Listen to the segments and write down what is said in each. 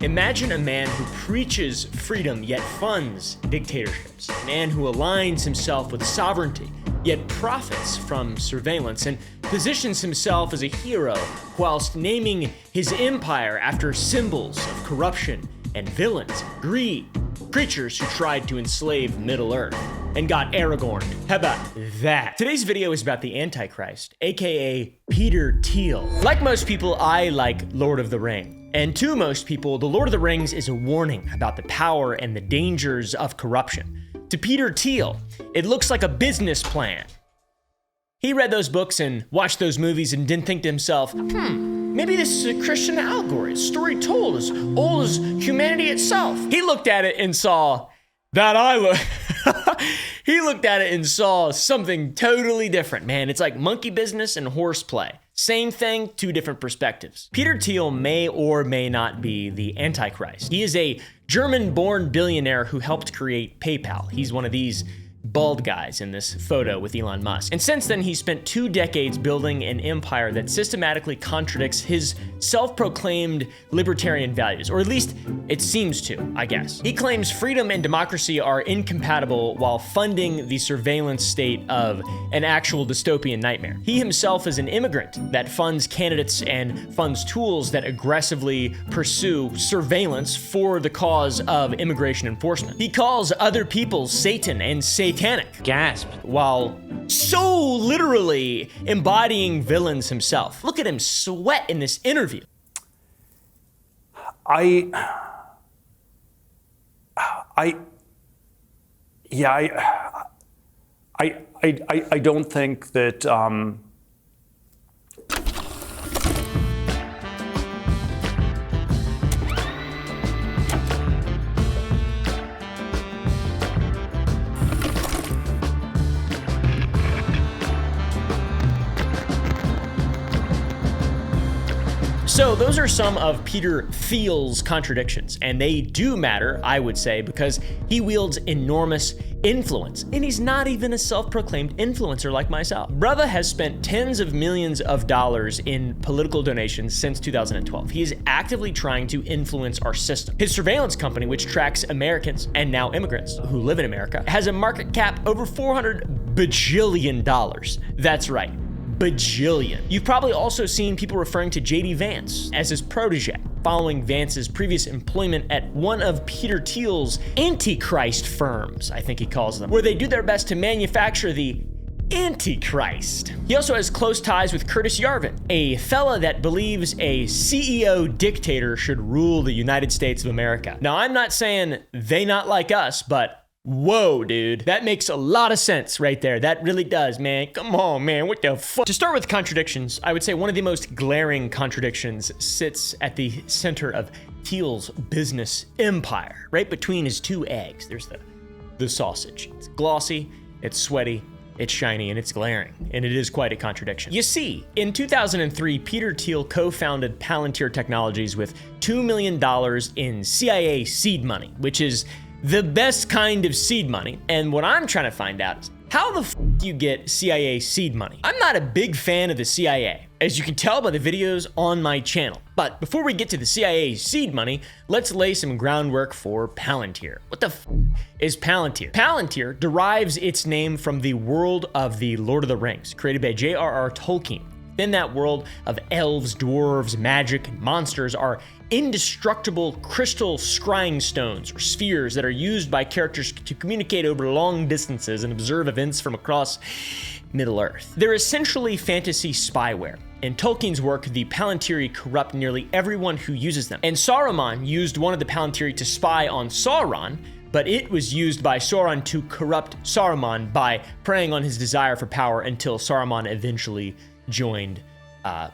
Imagine a man who preaches freedom yet funds dictatorships. A man who aligns himself with sovereignty yet profits from surveillance and positions himself as a hero whilst naming his empire after symbols of corruption and villains, greed, creatures who tried to enslave Middle-earth and got Aragorned. How about that? Today's video is about the Antichrist, aka Peter Thiel. Like most people, I like Lord of the Rings. And to most people, The Lord of the Rings is a warning about the power and the dangers of corruption. To Peter Thiel, it looks like a business plan. He read those books and watched those movies and didn't think to himself, maybe this is a Christian allegory, a story told as old as humanity itself. He looked at it and saw he looked at it and saw something totally different, man. It's like monkey business and horseplay. Same thing, two different perspectives. Peter Thiel may or may not be the Antichrist. He is a German-born billionaire who helped create PayPal. He's one of these bald guys in this photo with Elon Musk. And since then, he spent 2 decades building an empire that systematically contradicts his self-proclaimed libertarian values, or at least it seems to, I guess. He claims freedom and democracy are incompatible while funding the surveillance state of an actual dystopian nightmare. He himself is an immigrant that funds candidates and funds tools that aggressively pursue surveillance for the cause of immigration enforcement. He calls other people Satan and satanic. Gasp. While so literally embodying villains himself. Look at him sweat in this interview. I don't think that So those are some of Peter Thiel's contradictions, and they do matter, I would say, because he wields enormous influence, and he's not even a self-proclaimed influencer like myself. Brother has spent tens of millions of dollars in political donations since 2012. He is actively trying to influence our system. His surveillance company, which tracks Americans and now immigrants who live in America, has a market cap over $400 bajillion. That's right. Bajillion. You've probably also seen people referring to JD Vance as his protege, following Vance's previous employment at one of Peter Thiel's Antichrist firms, I think he calls them, where they do their best to manufacture the Antichrist. He also has close ties with Curtis Yarvin, a fella that believes a CEO dictator should rule the United States of America. Now, I'm not saying they not like us, but whoa, dude. That makes a lot of sense right there. That really does, man. Come on, man. What the fuck? To start with contradictions, I would say one of the most glaring contradictions sits at the center of Thiel's business empire, right between his 2 eggs. There's the sausage. It's glossy, it's sweaty, it's shiny, and it's glaring, and it is quite a contradiction. You see, in 2003, Peter Thiel co-founded Palantir Technologies with $2 million in CIA seed money, which is the best kind of seed money. And what I'm trying to find out is how the f do you get CIA seed money? I'm not a big fan of the CIA, as you can tell by the videos on my channel. But before we get to the CIA seed money, let's lay some groundwork for Palantir. What the f is Palantir? Palantir derives its name from the world of the Lord of the Rings, created by J.R.R. Tolkien. In that world of elves, dwarves, magic, and monsters are indestructible crystal scrying stones or spheres that are used by characters to communicate over long distances and observe events from across Middle-earth. They're essentially fantasy spyware. In Tolkien's work, the Palantiri corrupt nearly everyone who uses them. And Saruman used one of the Palantiri to spy on Sauron, but it was used by Sauron to corrupt Saruman by preying on his desire for power until Saruman eventually joined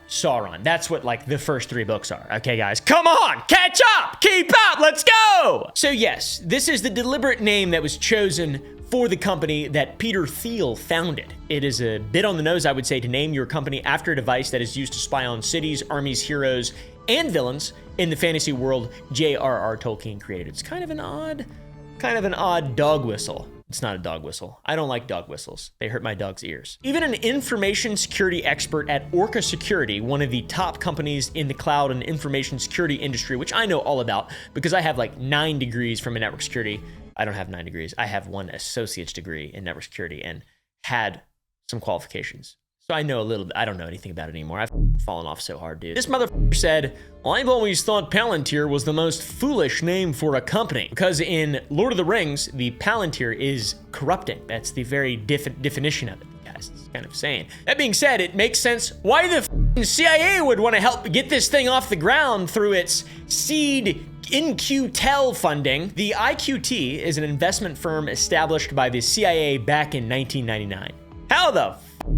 Sauron. That's what like the first 3 books are. Okay, guys, come on, catch up, keep up, let's go. So yes, this is the deliberate name that was chosen for the company that Peter Thiel founded. It is a bit on the nose, I would say, to name your company after a device that is used to spy on cities, armies, heroes, and villains in the fantasy world J.R.R. Tolkien created. It's kind of an odd dog whistle. It's not a dog whistle. I don't like dog whistles. They hurt my dog's ears. Even an information security expert at Orca Security, one of the top companies in the cloud and information security industry, which I know all about because I have like 9 degrees from a network security. I don't have 9 degrees. I have 1 associate's degree in network security and had some qualifications. So I know a little bit. I don't know anything about it anymore. I've fallen off so hard, dude. This motherfucker said, well, I've always thought Palantir was the most foolish name for a company because in Lord of the Rings, the Palantir is corrupting. That's the very definition of it, guys. It's kind of saying. That being said, it makes sense why the CIA would want to help get this thing off the ground through its seed InQtel funding. The IQT is an investment firm established by the CIA back in 1999. How the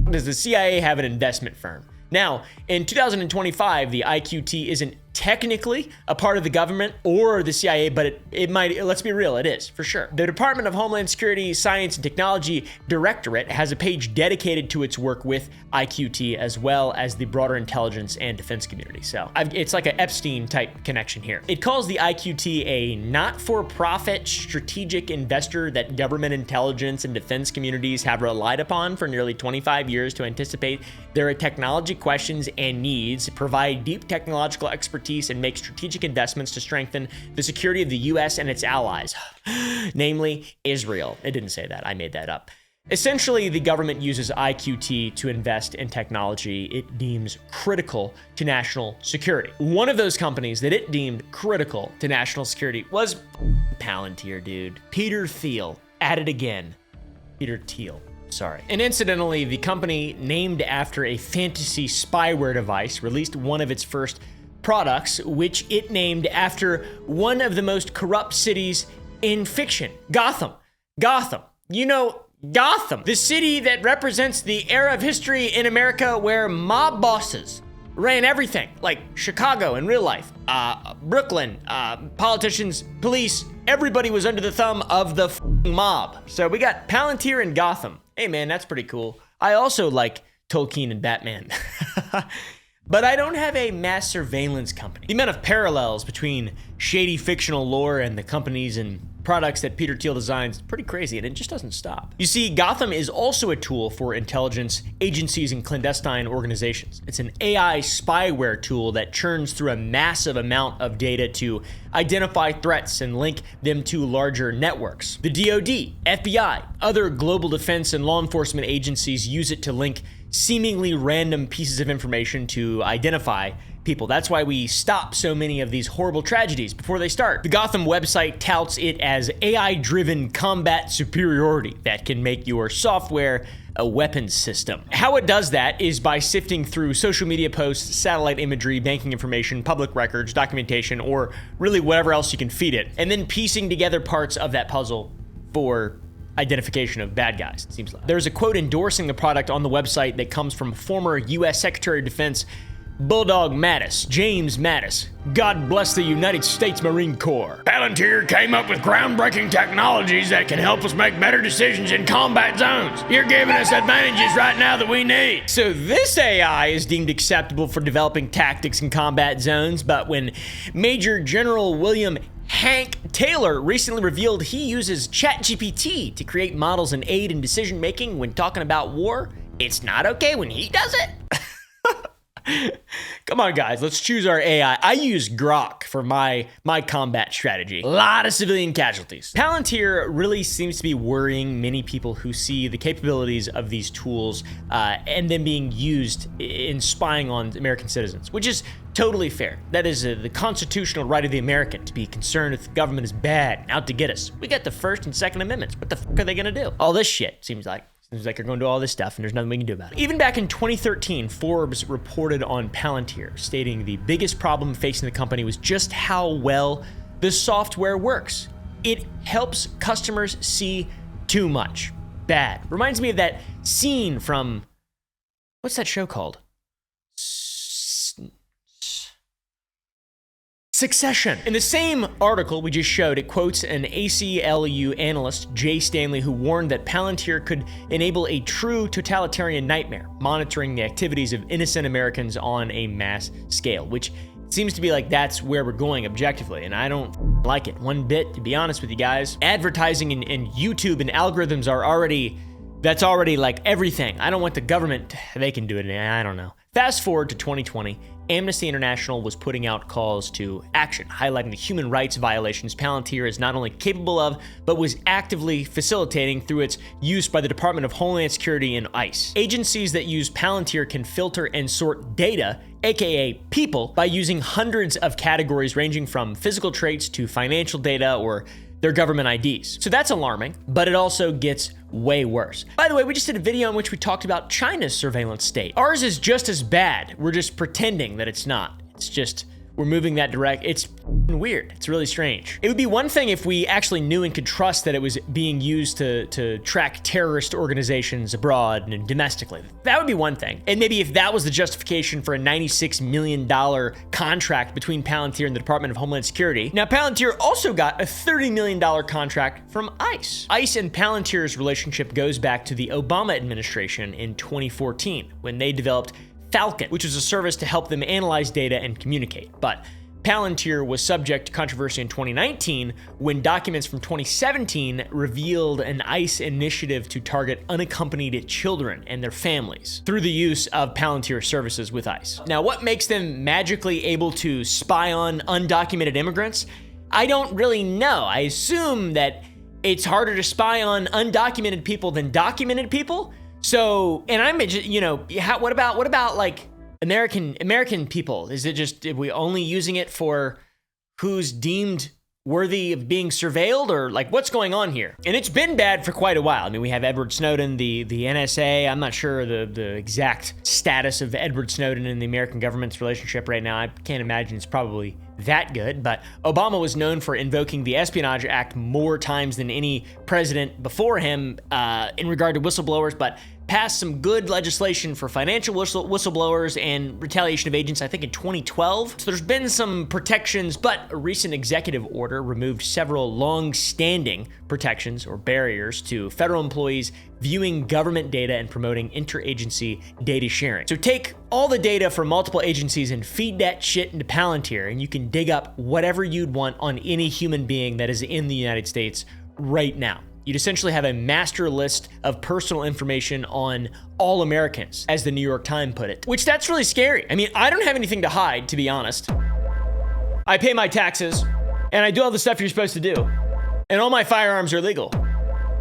does the CIA have an investment firm? Now, in 2025, the IQT isn't technically a part of the government or the CIA, but it might, let's be real, it is, for sure. The Department of Homeland Security, Science and Technology Directorate has a page dedicated to its work with IQT, as well as the broader intelligence and defense community. So it's like an Epstein-type connection here. It calls the IQT a not-for-profit strategic investor that government intelligence and defense communities have relied upon for nearly 25 years to anticipate their technology questions and needs, provide deep technological expertise, and make strategic investments to strengthen the security of the US and its allies, namely Israel. It didn't say that, I made that up. Essentially, the government uses IQT to invest in technology it deems critical to national security. One of those companies that it deemed critical to national security was Palantir, dude. Peter Thiel, at it again. Peter Thiel. Sorry. And incidentally, the company, named after a fantasy spyware device, released one of its first products, which it named after one of the most corrupt cities in fiction, Gotham. Gotham. You know, Gotham, the city that represents the era of history in America where mob bosses ran everything, like Chicago in real life, Brooklyn, politicians, police, everybody was under the thumb of the mob. So we got Palantir and Gotham. Hey man, that's pretty cool. I also like Tolkien and Batman. But I don't have a mass surveillance company. The amount of parallels between shady fictional lore and the companies and products that Peter Thiel designs is pretty crazy, and it just doesn't stop. You see, Gotham is also a tool for intelligence agencies and clandestine organizations. It's an AI spyware tool that churns through a massive amount of data to identify threats and link them to larger networks. The DoD, FBI, other global defense and law enforcement agencies use it to link seemingly random pieces of information to identify people. That's why we stop so many of these horrible tragedies before they start. The Gotham website touts it as AI-driven combat superiority that can make your software a weapons system. How it does that is by sifting through social media posts, satellite imagery, banking information, public records, documentation, or really whatever else you can feed it, and then piecing together parts of that puzzle for identification of bad guys, it seems like. There's a quote endorsing the product on the website that comes from former US Secretary of Defense Bulldog Mattis, James Mattis. God bless the United States Marine Corps. Palantir came up with groundbreaking technologies that can help us make better decisions in combat zones. You're giving us advantages right now that we need. So this AI is deemed acceptable for developing tactics in combat zones, but when Major General William Hank Taylor recently revealed he uses ChatGPT to create models and aid in decision making when talking about war, it's not okay when he does it. Come on, guys, let's choose our AI. I use Grok for my combat strategy. A lot of civilian casualties. Palantir really seems to be worrying many people who see the capabilities of these tools and them being used in spying on American citizens, which is totally fair. That is the constitutional right of the American to be concerned if the government is bad and out to get us. We got the First and Second Amendments. What the fuck are they gonna do? All this shit, seems like. Seems like they're going to do all this stuff and there's nothing we can do about it. Even back in 2013, Forbes reported on Palantir, stating the biggest problem facing the company was just how well the software works. It helps customers see too much. Bad. Reminds me of that scene from, what's that show called? Succession. In the same article we just showed, it quotes an ACLU analyst, Jay Stanley, who warned that Palantir could enable a true totalitarian nightmare, monitoring the activities of innocent Americans on a mass scale, which Seems to be like that's where we're going objectively, and I don't like it one bit, to be honest with you guys. Advertising and YouTube and algorithms are already, that's already like everything. I don't want the government, they can do it, I don't know. Fast forward to 2020, Amnesty International was putting out calls to action, highlighting the human rights violations Palantir is not only capable of, but was actively facilitating through its use by the Department of Homeland Security and ICE. Agencies that use Palantir can filter and sort data, aka people, by using hundreds of categories ranging from physical traits to financial data or their government IDs. So that's alarming, but it also gets way worse. By the way, we just did a video in which we talked about China's surveillance state. Ours is just as bad. We're just pretending that it's not. It's just, we're moving that direct. It's weird. It's really strange. It would be one thing if we actually knew and could trust that it was being used to track terrorist organizations abroad and domestically. That would be one thing. And maybe if that was the justification for a $96 million contract between Palantir and the Department of Homeland Security. Now, Palantir also got a $30 million contract from ICE. ICE and Palantir's relationship goes back to the Obama administration in 2014, when they developed Falcon, which was a service to help them analyze data and communicate. But Palantir was subject to controversy in 2019 when documents from 2017 revealed an ICE initiative to target unaccompanied children and their families through the use of Palantir services with ICE. Now, what makes them magically able to spy on undocumented immigrants? I don't really know. I assume that it's harder to spy on undocumented people than documented people. So, and I'm, you know, what about like American people? Is it just, are we only using it for who's deemed worthy of being surveilled, or like what's going on here? And it's been bad for quite a while. I mean, we have Edward Snowden, the NSA. I'm not sure the exact status of Edward Snowden and the American government's relationship right now. I can't imagine it's probably that good, but Obama was known for invoking the Espionage Act more times than any president before him in regard to whistleblowers, but passed some good legislation for financial whistleblowers and retaliation of agents, I think in 2012. So there's been some protections, but a recent executive order removed several long-standing protections or barriers to federal employees viewing government data and promoting interagency data sharing. So take all the data from multiple agencies and feed that shit into Palantir, and you can dig up whatever you'd want on any human being that is in the United States right now. You'd essentially have a master list of personal information on all Americans, as the New York Times put it, which that's really scary. I mean, I don't have anything to hide, to be honest. I pay my taxes, and I do all the stuff you're supposed to do, and all my firearms are legal.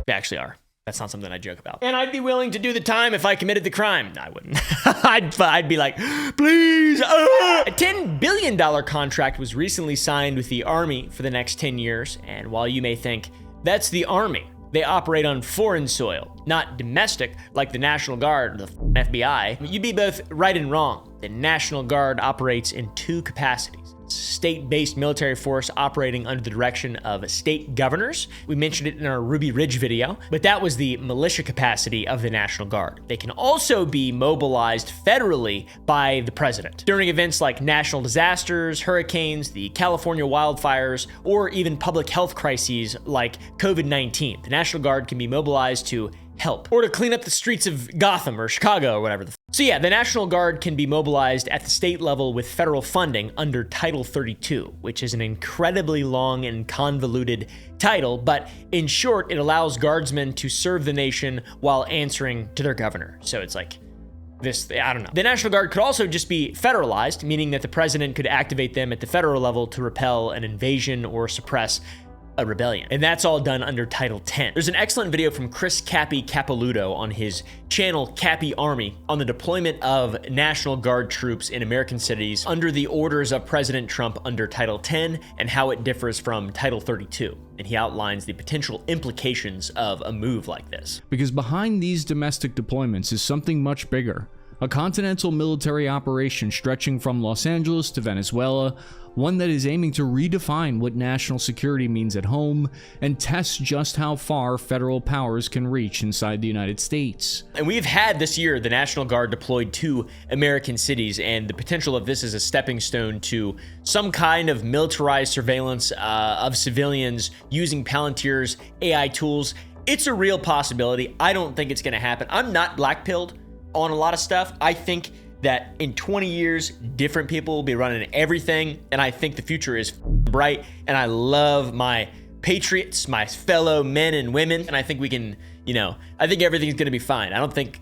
They actually are. That's not something I joke about. And I'd be willing to do the time if I committed the crime. No, I wouldn't. I'd be like, please. A $10 billion contract was recently signed with the Army for the next 10 years. And while you may think, that's the Army, they operate on foreign soil, not domestic like the National Guard or the FBI. You'd be both right and wrong. The National Guard operates in two capacities. State-based military force operating under the direction of state governors. We mentioned it in our Ruby Ridge video, but that was the militia capacity of the National Guard. They can also be mobilized federally by the president during events like national disasters, hurricanes, the California wildfires, or even public health crises like COVID-19. The National Guard can be mobilized to help, or to clean up the streets of Gotham or Chicago or whatever. So yeah, the National Guard can be mobilized at the state level with federal funding under Title 32, which is an incredibly long and convoluted title, but in short, it allows guardsmen to serve the nation while answering to their governor. So it's like this, I don't know. The National Guard could also just be federalized, meaning that the president could activate them at the federal level to repel an invasion or suppress a rebellion. And that's all done under Title 10. There's an excellent video from Chris Cappy Capoluto on his channel Cappy Army on the deployment of National Guard troops in American cities under the orders of President Trump under Title 10 and how it differs from Title 32. And he outlines the potential implications of a move like this. Because behind these domestic deployments is something much bigger. A continental military operation stretching from Los Angeles to Venezuela, one that is aiming to redefine what national security means at home and test just how far federal powers can reach inside the United States. And we've had this year the National Guard deployed to American cities, and the potential of this as a stepping stone to some kind of militarized surveillance of civilians using Palantir's AI tools, it's a real possibility. I don't think it's going to happen. I'm not black-pilled on a lot of stuff. I think that in 20 years, different people will be running everything. And I think the future is bright. And I love my patriots, my fellow men and women. And I think we can, I think everything's going to be fine. I don't think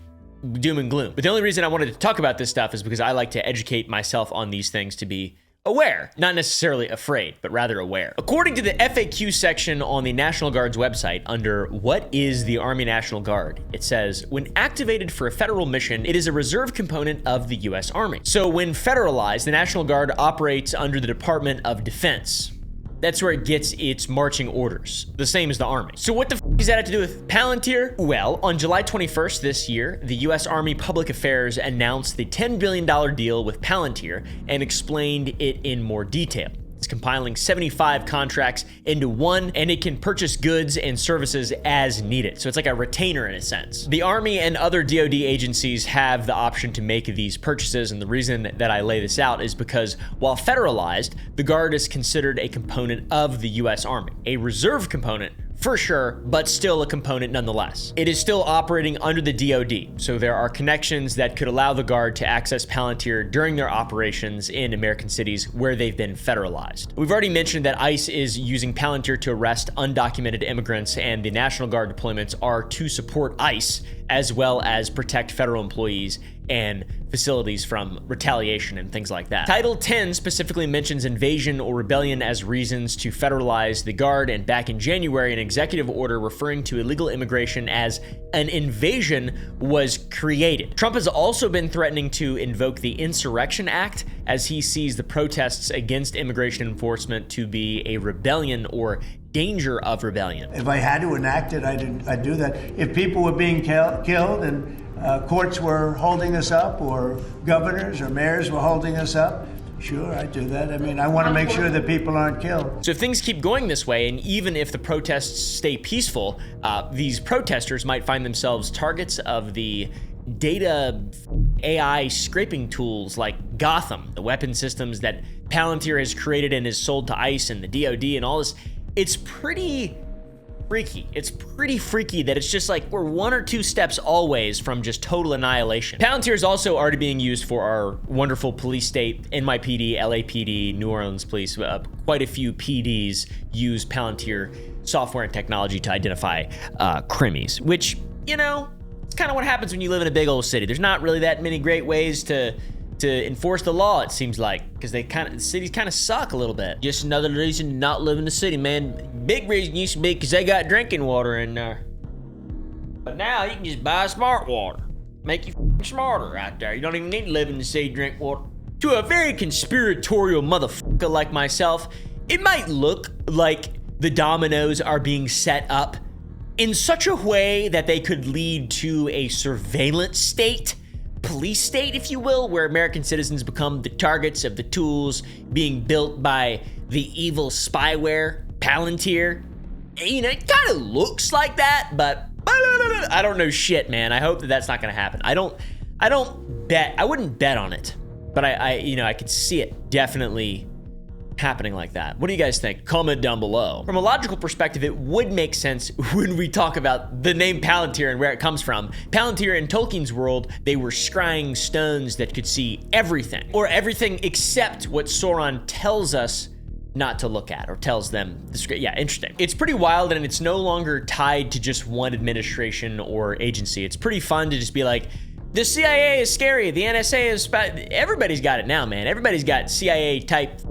doom and gloom. But the only reason I wanted to talk about this stuff is because I like to educate myself on these things to be aware, not necessarily afraid, but rather aware. According to the FAQ section on the National Guard's website, under What is the Army National Guard? It says, when activated for a federal mission, it is a reserve component of the U.S. Army. So when federalized, the National Guard operates under the Department of Defense. That's where it gets its marching orders, the same as the Army. So what the does that have to do with Palantir? Well, on July 21st this year, the U.S. Army Public Affairs announced the $10 billion deal with Palantir and explained it in more detail. It's compiling 75 contracts into one, and it can purchase goods and services as needed. So it's like a retainer in a sense. The Army and other DoD agencies have the option to make these purchases, and the reason that I lay this out is because while federalized, the Guard is considered a component of the U.S. Army, a reserve component for sure, but still a component nonetheless. It is still operating under the DoD, so there are connections that could allow the Guard to access Palantir during their operations in American cities where they've been federalized. We've already mentioned that ICE is using Palantir to arrest undocumented immigrants, and the National Guard deployments are to support ICE as well as protect federal employees and facilities from retaliation and things like that. Title 10 specifically mentions invasion or rebellion as reasons to federalize the Guard, and back in January, an executive order referring to illegal immigration as an invasion was created. Trump has also been threatening to invoke the Insurrection Act as he sees the protests against immigration enforcement to be a rebellion or danger of rebellion. If I had to enact it, I'd do that. If people were being killed and courts were holding us up, or governors or mayors were holding us up, sure, I'd do that. I mean, I want to make sure that people aren't killed. So if things keep going this way, and even if the protests stay peaceful, these protesters might find themselves targets of the data AI scraping tools like Gotham, the weapon systems that Palantir has created and is sold to ICE and the DoD and all this. It's pretty freaky. It's pretty freaky that it's just like we're one or two steps always from just total annihilation. Palantir is also already being used for our wonderful police state, NYPD, LAPD, New Orleans Police. Quite a few PDs use Palantir software and technology to identify crimies, which, it's kind of what happens when you live in a big old city. There's not really that many great ways to enforce the law, it seems like, because the cities kind of suck a little bit. Just another reason to not live in the city, man. Big reason used to be because they got drinking water in there. But now you can just buy smart water. Make you smarter out there. You don't even need to live in the city to drink water. To a very conspiratorial motherfucker like myself, it might look like the dominoes are being set up in such a way that they could lead to a surveillance state, police state, if you will, where American citizens become the targets of the tools being built by the evil spyware, Palantir. It kind of looks like that, but I don't know shit, man. I hope that that's not going to happen. I wouldn't bet on it, but I could see it definitely happening like that. What do you guys think? Comment down below. From a logical perspective, it would make sense when we talk about the name Palantir and where it comes from. Palantir in Tolkien's world, they were scrying stones that could see everything, or everything except what Sauron tells us not to look at, or tells them. Yeah, interesting. It's pretty wild, and it's no longer tied to just one administration or agency. It's pretty fun to just be like, the CIA is scary, the NSA is, everybody's got it now, man. Everybody's got CIA type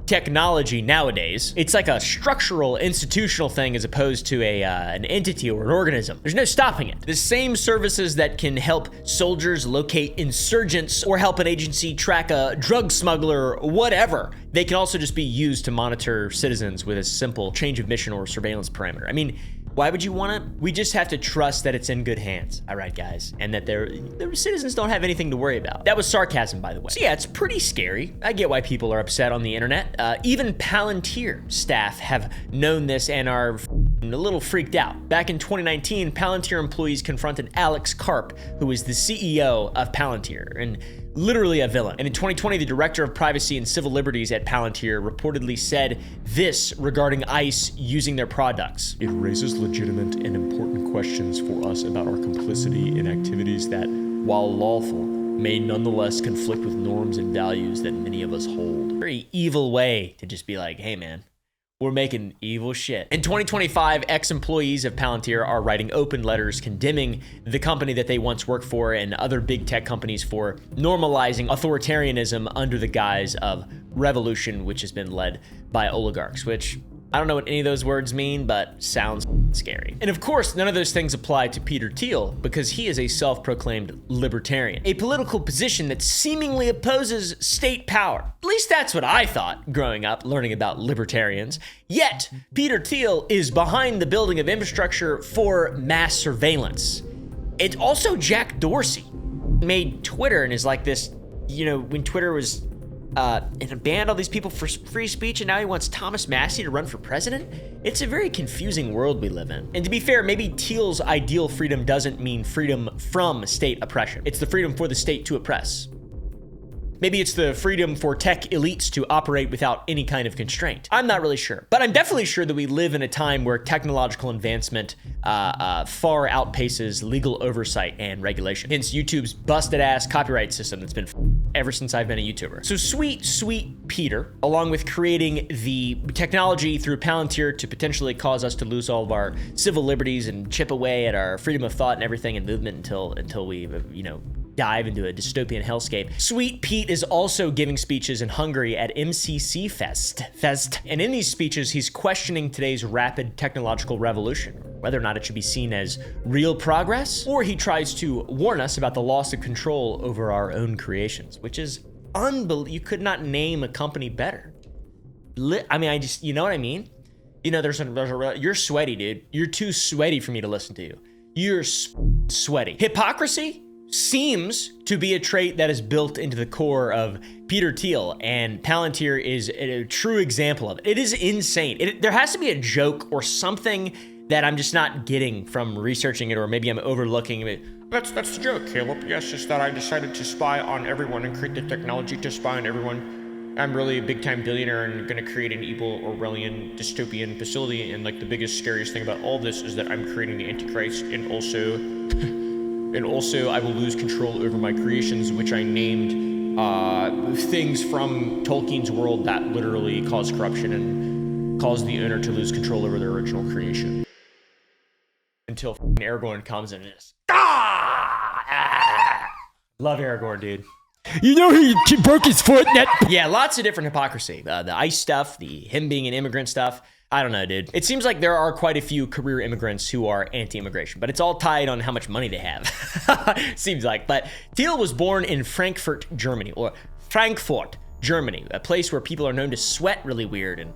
technology nowadays. It's like a structural, institutional thing as opposed to an entity or an organism. There's no stopping it. The same services that can help soldiers locate insurgents or help an agency track a drug smuggler or whatever, they can also just be used to monitor citizens with a simple change of mission or surveillance parameter. I mean, why would you want to? We just have to trust that it's in good hands, all right, guys, and that the citizens don't have anything to worry about. That was sarcasm, by the way. So yeah, it's pretty scary. I get why people are upset on the internet. Even Palantir staff have known this and are a little freaked out. Back in 2019, Palantir employees confronted Alex Karp, who is the CEO of Palantir, and literally a villain. And in 2020, the director of privacy and civil liberties at Palantir reportedly said this regarding ICE using their products. It raises legitimate and important questions for us about our complicity in activities that, while lawful, may nonetheless conflict with norms and values that many of us hold. Very evil way to just be like, hey man, we're making evil shit. In 2025, ex-employees of Palantir are writing open letters condemning the company that they once worked for and other big tech companies for normalizing authoritarianism under the guise of revolution, which has been led by oligarchs, which I don't know what any of those words mean, but sounds scary. And of course, none of those things apply to Peter Thiel because he is a self-proclaimed libertarian, a political position that seemingly opposes state power. At least that's what I thought growing up, learning about libertarians. Yet, Peter Thiel is behind the building of infrastructure for mass surveillance. It's also Jack Dorsey made Twitter and is like this, when Twitter was and banned all these people for free speech, and now he wants Thomas Massey to run for president? It's a very confusing world we live in. And to be fair, maybe Thiel's ideal freedom doesn't mean freedom from state oppression. It's the freedom for the state to oppress. Maybe it's the freedom for tech elites to operate without any kind of constraint. I'm not really sure, but I'm definitely sure that we live in a time where technological advancement far outpaces legal oversight and regulation. Hence YouTube's busted ass copyright system that's been ever since I've been a YouTuber. So sweet Peter, along with creating the technology through Palantir to potentially cause us to lose all of our civil liberties and chip away at our freedom of thought and everything and movement until we, dive into a dystopian hellscape. Sweet Pete is also giving speeches in Hungary at MCC Fest. And in these speeches, he's questioning today's rapid technological revolution, whether or not it should be seen as real progress, or he tries to warn us about the loss of control over our own creations, which is unbelievable. You could not name a company better. You know what I mean? You're sweaty, dude. You're too sweaty for me to listen to you. You're sweaty. Hypocrisy seems to be a trait that is built into the core of Peter Thiel, and Palantir is a true example of it. It is insane. There has to be a joke or something that I'm just not getting from researching it, or maybe I'm overlooking it. That's the joke, Caleb. Yes, it's that I decided to spy on everyone and create the technology to spy on everyone. I'm really a big-time billionaire and gonna create an evil Orwellian dystopian facility, and the biggest, scariest thing about all this is that I'm creating the Antichrist, and also I will lose control over my creations, which I named things from Tolkien's world that literally cause corruption and cause the owner to lose control over their original creation. Until Aragorn comes in and just love Aragorn, dude. He broke his foot. Yeah, lots of different hypocrisy. The ICE stuff, him being an immigrant stuff. I don't know, dude. It seems like there are quite a few career immigrants who are anti-immigration, but it's all tied on how much money they have. Seems like. But Thiel was born in Frankfurt, Germany, a place where people are known to sweat really weird, and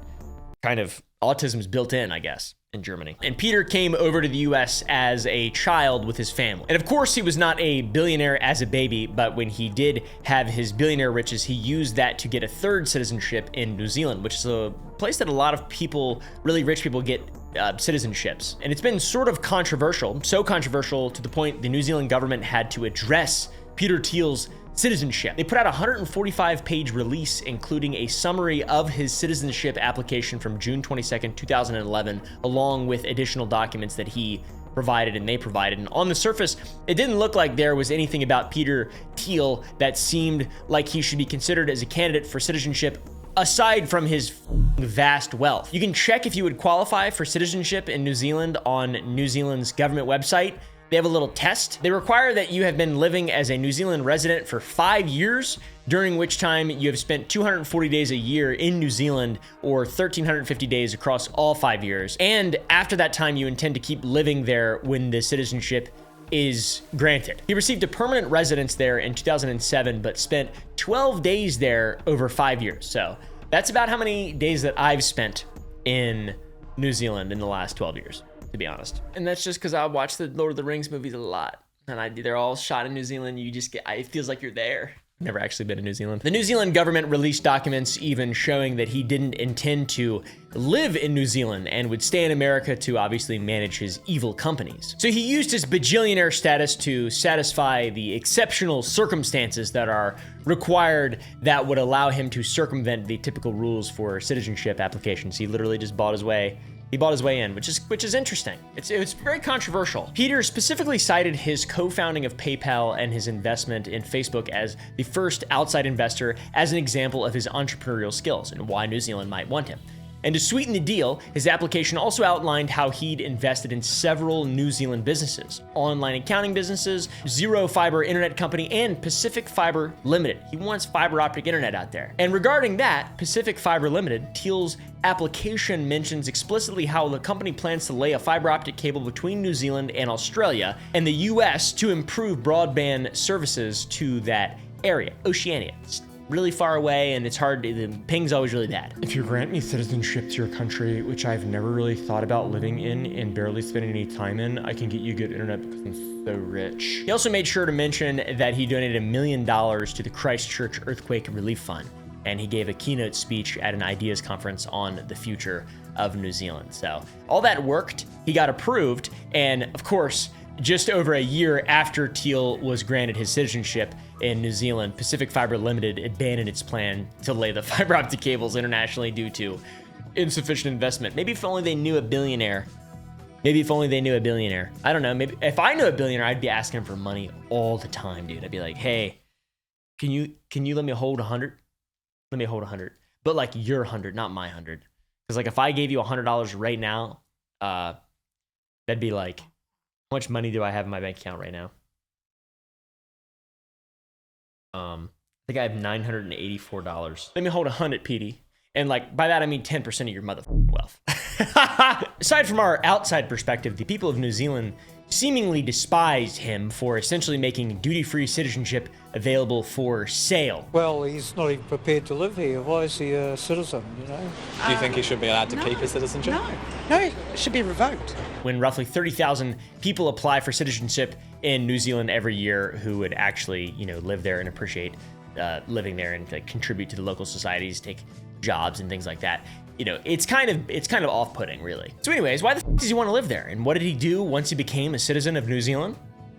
kind of autism's built in, I guess, in Germany. And Peter came over to the US as a child with his family. And of course, he was not a billionaire as a baby, but when he did have his billionaire riches, he used that to get a third citizenship in New Zealand, which is a place that a lot of people, really rich people, get citizenships. And it's been sort of controversial, so controversial to the point the New Zealand government had to address Peter Thiel's citizenship. They put out a 145-page release, including a summary of his citizenship application from June 22nd, 2011, along with additional documents that he provided and they provided. And on the surface, it didn't look like there was anything about Peter Thiel that seemed like he should be considered as a candidate for citizenship aside from his vast wealth. You can check if you would qualify for citizenship in New Zealand on New Zealand's government website. They have a little test. They require that you have been living as a New Zealand resident for 5 years, during which time you have spent 240 days a year in New Zealand, or 1,350 days across all 5 years. And after that time, you intend to keep living there when the citizenship is granted. He received a permanent residence there in 2007, but spent 12 days there over 5 years. So that's about how many days that I've spent in New Zealand in the last 12 years. To be honest. And that's just because I watch the Lord of the Rings movies a lot. And they're all shot in New Zealand. It feels like you're there. Never actually been to New Zealand. The New Zealand government released documents even showing that he didn't intend to live in New Zealand and would stay in America to obviously manage his evil companies. So he used his bajillionaire status to satisfy the exceptional circumstances that are required that would allow him to circumvent the typical rules for citizenship applications. He literally just bought his way He bought his way in, which is interesting. It's very controversial. Peter specifically cited his co-founding of PayPal and his investment in Facebook as the first outside investor as an example of his entrepreneurial skills and why New Zealand might want him. And to sweeten the deal, his application also outlined how he'd invested in several New Zealand businesses, online accounting businesses, Zero Fiber Internet Company, and Pacific Fiber Limited. He wants fiber optic internet out there. And regarding that, Pacific Fiber Limited, Thiel's application mentions explicitly how the company plans to lay a fiber optic cable between New Zealand and Australia and the US to improve broadband services to that area, Oceania. It's really far away and it's hard, the ping's always really bad. If you grant me citizenship to your country, which I've never really thought about living in and barely spending any time in, I can get you good internet because I'm so rich. He also made sure to mention that he donated $1 million to the Christchurch Earthquake Relief Fund, and he gave a keynote speech at an ideas conference on the future of New Zealand. So all that worked, he got approved, and of course, just over a year after Thiel was granted his citizenship in New Zealand, Pacific Fiber Limited abandoned its plan to lay the fiber optic cables internationally due to insufficient investment. Maybe if only they knew a billionaire. Maybe if only they knew a billionaire. I don't know, maybe if I knew a billionaire, I'd be asking him for money all the time, dude. I'd be like, hey, can you let me hold 100? Let me hold 100. But like your 100, not my 100. Because like if I gave you $100 right now, that'd be like, how much money do I have in my bank account right now? I think I have $984. Let me hold 100, PD. And like by that I mean 10% of your motherfucking wealth. Aside from our outside perspective, the people of New Zealand seemingly despised him for essentially making duty-free citizenship available for sale. Well, he's not even prepared to live here. Why is he a citizen, you know? Do you think he should be allowed to keep his citizenship? No, it should be revoked. When roughly 30,000 people apply for citizenship in New Zealand every year who would actually, live there and appreciate living there and like, contribute to the local societies, take jobs and things like that. It's kind of off-putting, really. So anyways, why the f does he want to live there? And what did he do once he became a citizen of New Zealand?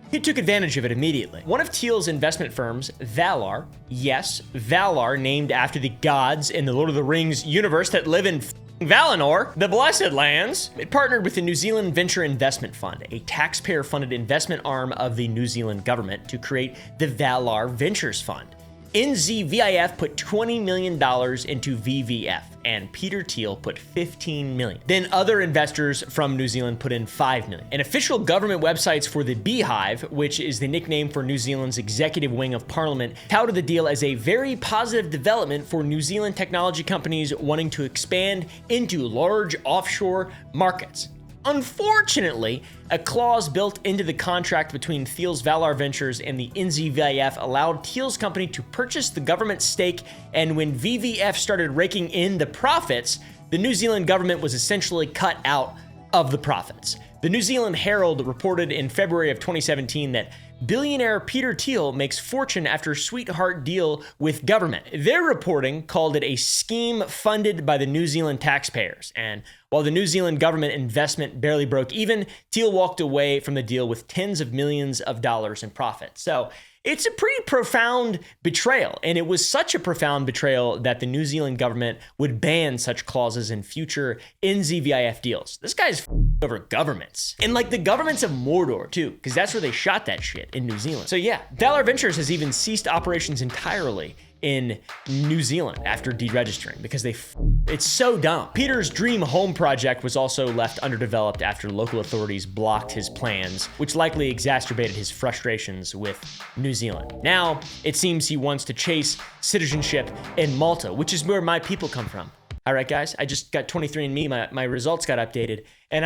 He took advantage of it immediately. One of Thiel's investment firms, Valar, yes, Valar, named after the gods in the Lord of the Rings universe that live in Valinor, the Blessed Lands, it partnered with the New Zealand Venture Investment Fund, a taxpayer-funded investment arm of the New Zealand government, to create the Valar Ventures Fund. NZVIF put $20 million into VVF, and Peter Thiel put $15 million. Then other investors from New Zealand put in $5 million. And official government websites for the Beehive, which is the nickname for New Zealand's executive wing of parliament, touted the deal as a very positive development for New Zealand technology companies wanting to expand into large offshore markets. Unfortunately, a clause built into the contract between Thiel's Valar Ventures and the NZVIF allowed Thiel's company to purchase the government's stake, and when VVF started raking in the profits, the New Zealand government was essentially cut out of the profits. The New Zealand Herald reported in February of 2017 that billionaire Peter Thiel makes fortune after sweetheart deal with government. Their reporting called it a scheme funded by the New Zealand taxpayers. And while the New Zealand government investment barely broke even, Thiel walked away from the deal with tens of millions of dollars in profit. So it's a pretty profound betrayal. And it was such a profound betrayal that the New Zealand government would ban such clauses in future NZVIF deals. This guy's over governments. And like the governments of Mordor too, because that's where they shot that shit in New Zealand. So yeah, Valar Ventures has even ceased operations entirely in New Zealand after deregistering because it's so dumb. Peter's dream home project was also left underdeveloped after local authorities blocked his plans, which likely exacerbated his frustrations with New Zealand. Now, it seems he wants to chase citizenship in Malta, which is where my people come from. All right, guys, I just got 23andMe, my results got updated, and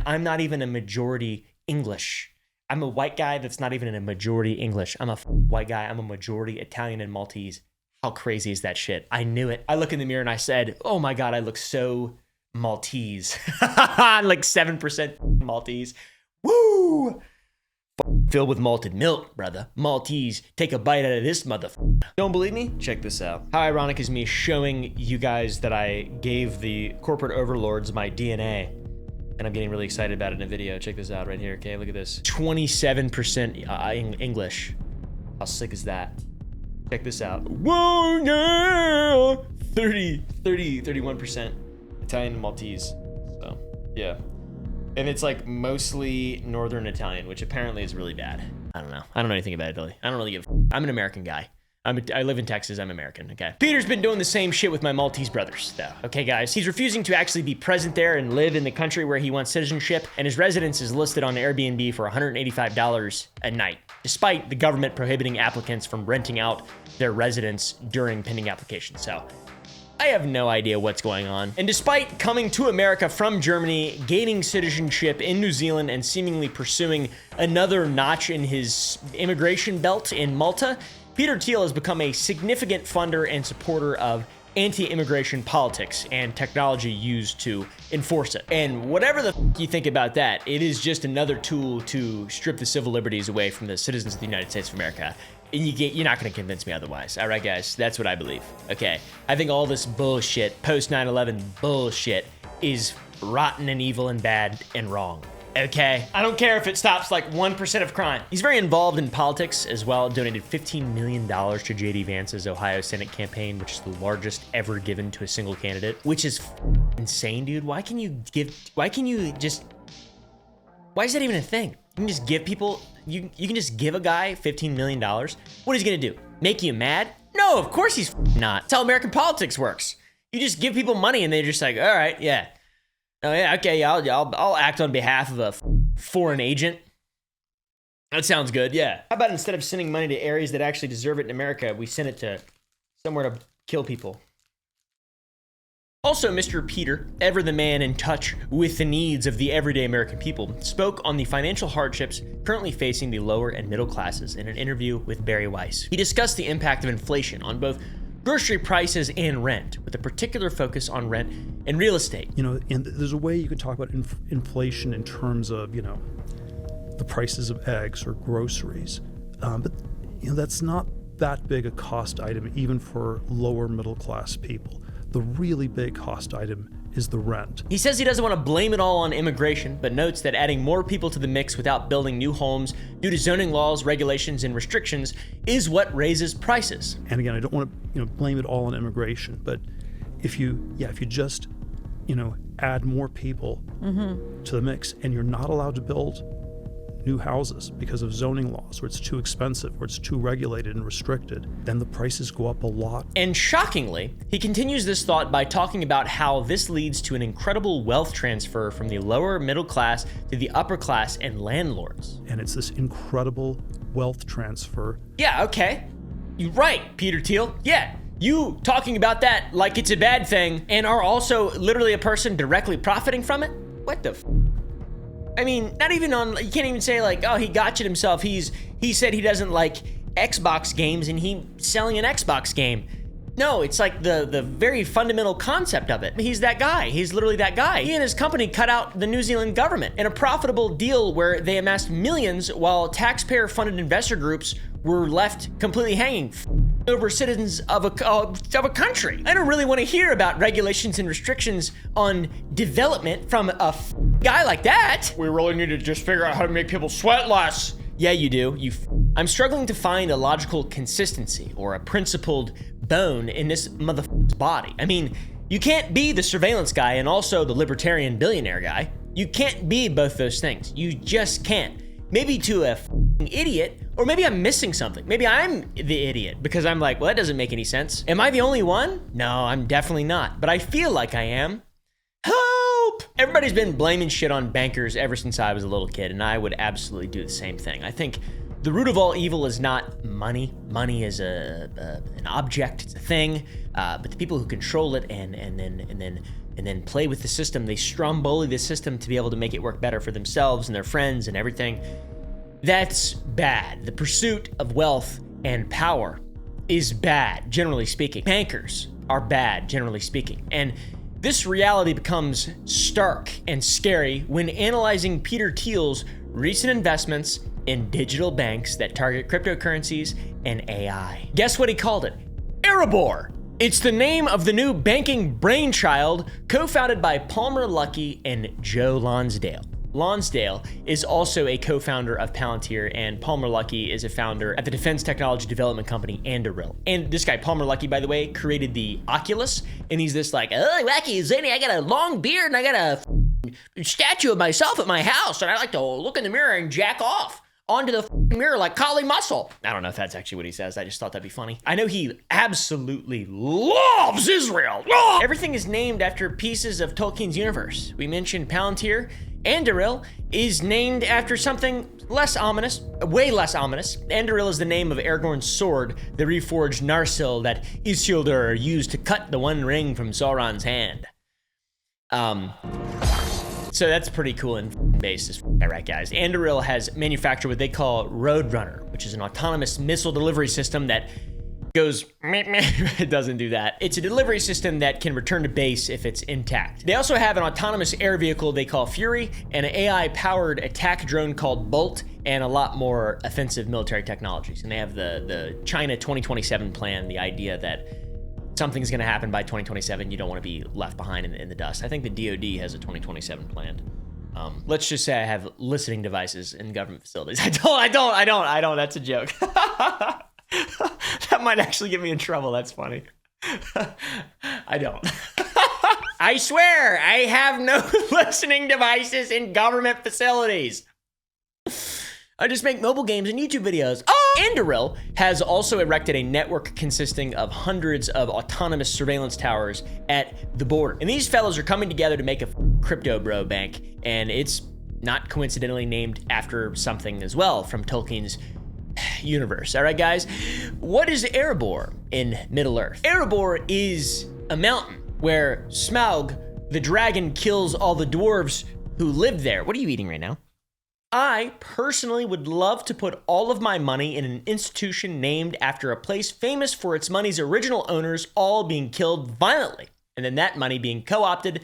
I'm not even a majority English. I'm a white guy that's not even in a majority English. I'm a white guy, I'm a majority Italian and Maltese. How crazy is that shit? I knew it. I look in the mirror and I said, oh my God, I look so Maltese. Like 7% Maltese. Woo! Filled with malted milk, brother. Maltese, take a bite out of this motherfucker. Don't believe me? Check this out. How ironic is me showing you guys that I gave the corporate overlords my DNA, and I'm getting really excited about it in a video. Check this out right here, okay? Look at this. 27% English. How sick is that? Check this out. Whoa, yeah! 31% Italian and Maltese. So, Yeah. And it's like mostly Northern Italian, which apparently is really bad. I don't know. I don't know anything about Italy. I don't really give I'm an American guy. I live in Texas. I'm American, okay? Peter's been doing the same shit with my Maltese brothers, though. Okay, guys? He's refusing to actually be present there and live in the country where he wants citizenship, and his residence is listed on Airbnb for $185 a night, despite the government prohibiting applicants from renting out their residence during pending applications. So I have no idea what's going on. And despite coming to America from Germany, gaining citizenship in New Zealand, and seemingly pursuing another notch in his immigration belt in Malta, Peter Thiel has become a significant funder and supporter of anti-immigration politics and technology used to enforce it. And whatever the you think about that, it is just another tool to strip the civil liberties away from the citizens of the United States of America. And you're not going to convince me otherwise. All right, guys, that's what I believe. Okay, I think all this bullshit, post 9/11 bullshit, is rotten and evil and bad and wrong. Okay, I don't care if it stops like 1% of crime. He's very involved in politics as well. Donated $15 million to J.D. Vance's Ohio Senate campaign, which is the largest ever given to a single candidate, which is insane, dude. Why is that even a thing? You can just give people, you can just give a guy $15 million. What is he gonna do? Make you mad? No, of course he's not. That's how American politics works. You just give people money and they're just like, all right, yeah. Oh yeah, okay, I'll act on behalf of a foreign agent. That sounds good, yeah. How about instead of sending money to areas that actually deserve it in America, we send it to somewhere to kill people? Also, Mr. Peter, ever the man in touch with the needs of the everyday American people, spoke on the financial hardships currently facing the lower and middle classes in an interview with Barry Weiss. He discussed the impact of inflation on both grocery prices and rent, with a particular focus on rent and real estate. You know, and there's a way you can talk about inflation in terms of, you know, the prices of eggs or groceries. But, you know, that's not that big a cost item, even for lower middle class people. The really big cost item is the rent. He says he doesn't want to blame it all on immigration, but notes that adding more people to the mix without building new homes due to zoning laws, regulations, and restrictions is what raises prices. And again, I don't want to, you know, blame it all on immigration, but if you just, you know, add more people to the mix and you're not allowed to build new houses because of zoning laws, or it's too expensive, or it's too regulated and restricted, then the prices go up a lot. And shockingly, he continues this thought by talking about how this leads to an incredible wealth transfer from the lower middle class to the upper class and landlords. And it's this incredible wealth transfer. Yeah, okay. You're right, Peter Thiel. Yeah. You talking about that like it's a bad thing and are also literally a person directly profiting from it? What the I mean, not even on, you can't even say like, oh, he gotcha himself. He said he doesn't like Xbox games and he's selling an Xbox game. No, it's like the very fundamental concept of it. He's that guy. He's literally that guy. He and his company cut out the New Zealand government in a profitable deal where they amassed millions while taxpayer-funded investor groups were left completely hanging over citizens of a country. I don't really want to hear about regulations and restrictions on development from a guy like that. We really need to just figure out how to make people sweat less. Yeah, you do. I'm struggling to find a logical consistency or a principled bone in this motherfucker's body. I mean, you can't be the surveillance guy and also the libertarian billionaire guy. You can't be both those things. You just can't. Maybe to a idiot, or maybe I'm missing something. Maybe I'm the idiot because I'm like, well, that doesn't make any sense. Am I the only one? No, I'm definitely not, but I feel like I am. Help! Everybody's been blaming shit on bankers ever since I was a little kid, and I would absolutely do the same thing. I think the root of all evil is not money. Money is an object, it's a thing, but the people who control it and then play with the system, they stromboli the system to be able to make it work better for themselves and their friends and everything. That's bad. The pursuit of wealth and power is bad, generally speaking. Bankers are bad, generally speaking. And this reality becomes stark and scary when analyzing Peter Thiel's recent investments in digital banks that target cryptocurrencies and AI. Guess what he called it? Erebor! It's the name of the new banking brainchild co-founded by Palmer Luckey and Joe Lonsdale. Lonsdale is also a co-founder of Palantir, and Palmer Luckey is a founder at the defense technology development company Anduril. And this guy, Palmer Luckey, by the way, created the Oculus, and he's this like, oh, wacky, zany, I got a long beard and I got a statue of myself at my house, and I like to look in the mirror and jack off onto the mirror like Kali Muscle. I don't know if that's actually what he says. I just thought that'd be funny. I know he absolutely loves Israel. Everything is named after pieces of Tolkien's universe. We mentioned Palantir. Anduril is named after something less ominous, way less ominous. Anduril is the name of Aragorn's sword, the reforged Narsil that Isildur used to cut the One Ring from Sauron's hand. So that's pretty cool and basis. All right, guys. Anduril has manufactured what they call Roadrunner, which is an autonomous missile delivery system that goes, it doesn't do that. It's a delivery system that can return to base if it's intact. They also have an autonomous air vehicle they call Fury, and an AI-powered attack drone called Bolt, and a lot more offensive military technologies. And they have the China 2027 plan, the idea that something's gonna happen by 2027. You don't wanna be left behind in the dust. I think the DoD has a 2027 plan. Let's just say I have listening devices in government facilities. I don't, that's a joke. That might actually get me in trouble. That's funny. I don't. I swear, I have no listening devices in government facilities. I just make mobile games and YouTube videos. Anduril has also erected a network consisting of hundreds of autonomous surveillance towers at the border. And these fellows are coming together to make a crypto bro bank. And it's not coincidentally named after something as well from Tolkien's universe. All right, guys. What is Erebor in Middle-earth? Erebor is a mountain where Smaug, the dragon, kills all the dwarves who live there. What are you eating right now? I personally would love to put all of my money in an institution named after a place famous for its money's original owners all being killed violently, and then that money being co-opted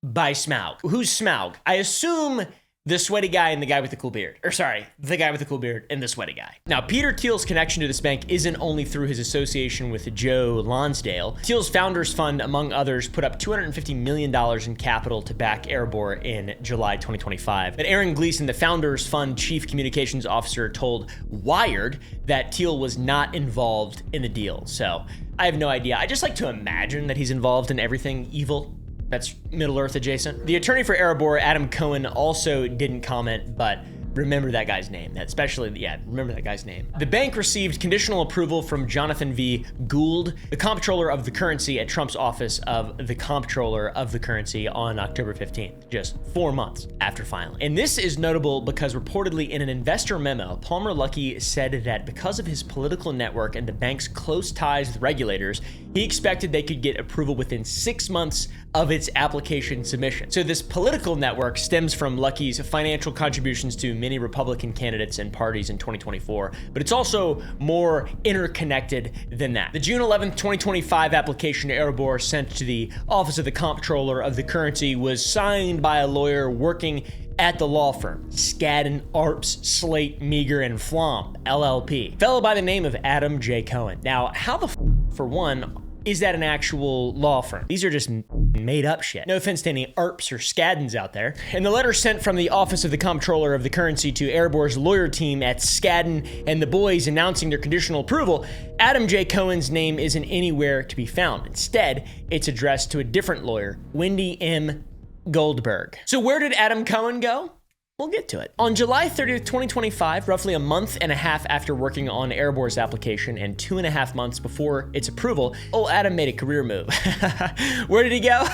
by Smaug. Who's Smaug? I assume the sweaty guy and the guy with the cool beard. Or sorry, the guy with the cool beard and the sweaty guy. Now, Peter Thiel's connection to this bank isn't only through his association with Joe Lonsdale. Thiel's Founders Fund, among others, put up $250 million in capital to back Erebor in July 2025. But Aaron Gleason, the Founders Fund chief communications officer, told Wired that Thiel was not involved in the deal. So I have no idea. I just like to imagine that he's involved in everything evil that's Middle-earth adjacent. The attorney for Erebor, Adam Cohen, also didn't comment, but remember that guy's name. Remember that guy's name. The bank received conditional approval from Jonathan V. Gould, the comptroller of the currency at Trump's office of the comptroller of the currency on October 15th, just 4 months after filing. And this is notable because reportedly in an investor memo, Palmer Luckey said that because of his political network and the bank's close ties with regulators, he expected they could get approval within 6 months of its application submission. So this political network stems from Luckey's financial contributions to many Republican candidates and parties in 2024, but it's also more interconnected than that. The June 11th, 2025 application Erebor sent to the Office of the Comptroller of the Currency was signed by a lawyer working at the law firm Skadden, Arps, Slate, Meager, and Flom, LLP, fellow by the name of Adam J. Cohen. Now, how the for one, is that an actual law firm? These are just made up shit. No offense to any ARPs or Skaddens out there. In the letter sent from the Office of the Comptroller of the Currency to Erebor's lawyer team at Skadden and the boys announcing their conditional approval, Adam J. Cohen's name isn't anywhere to be found. Instead, it's addressed to a different lawyer, Wendy M. Goldberg. So where did Adam Cohen go? We'll get to it. On July 30th, 2025, roughly a month and a half after working on Erebor's application and 2.5 months before its approval, old Adam made a career move. Where did he go?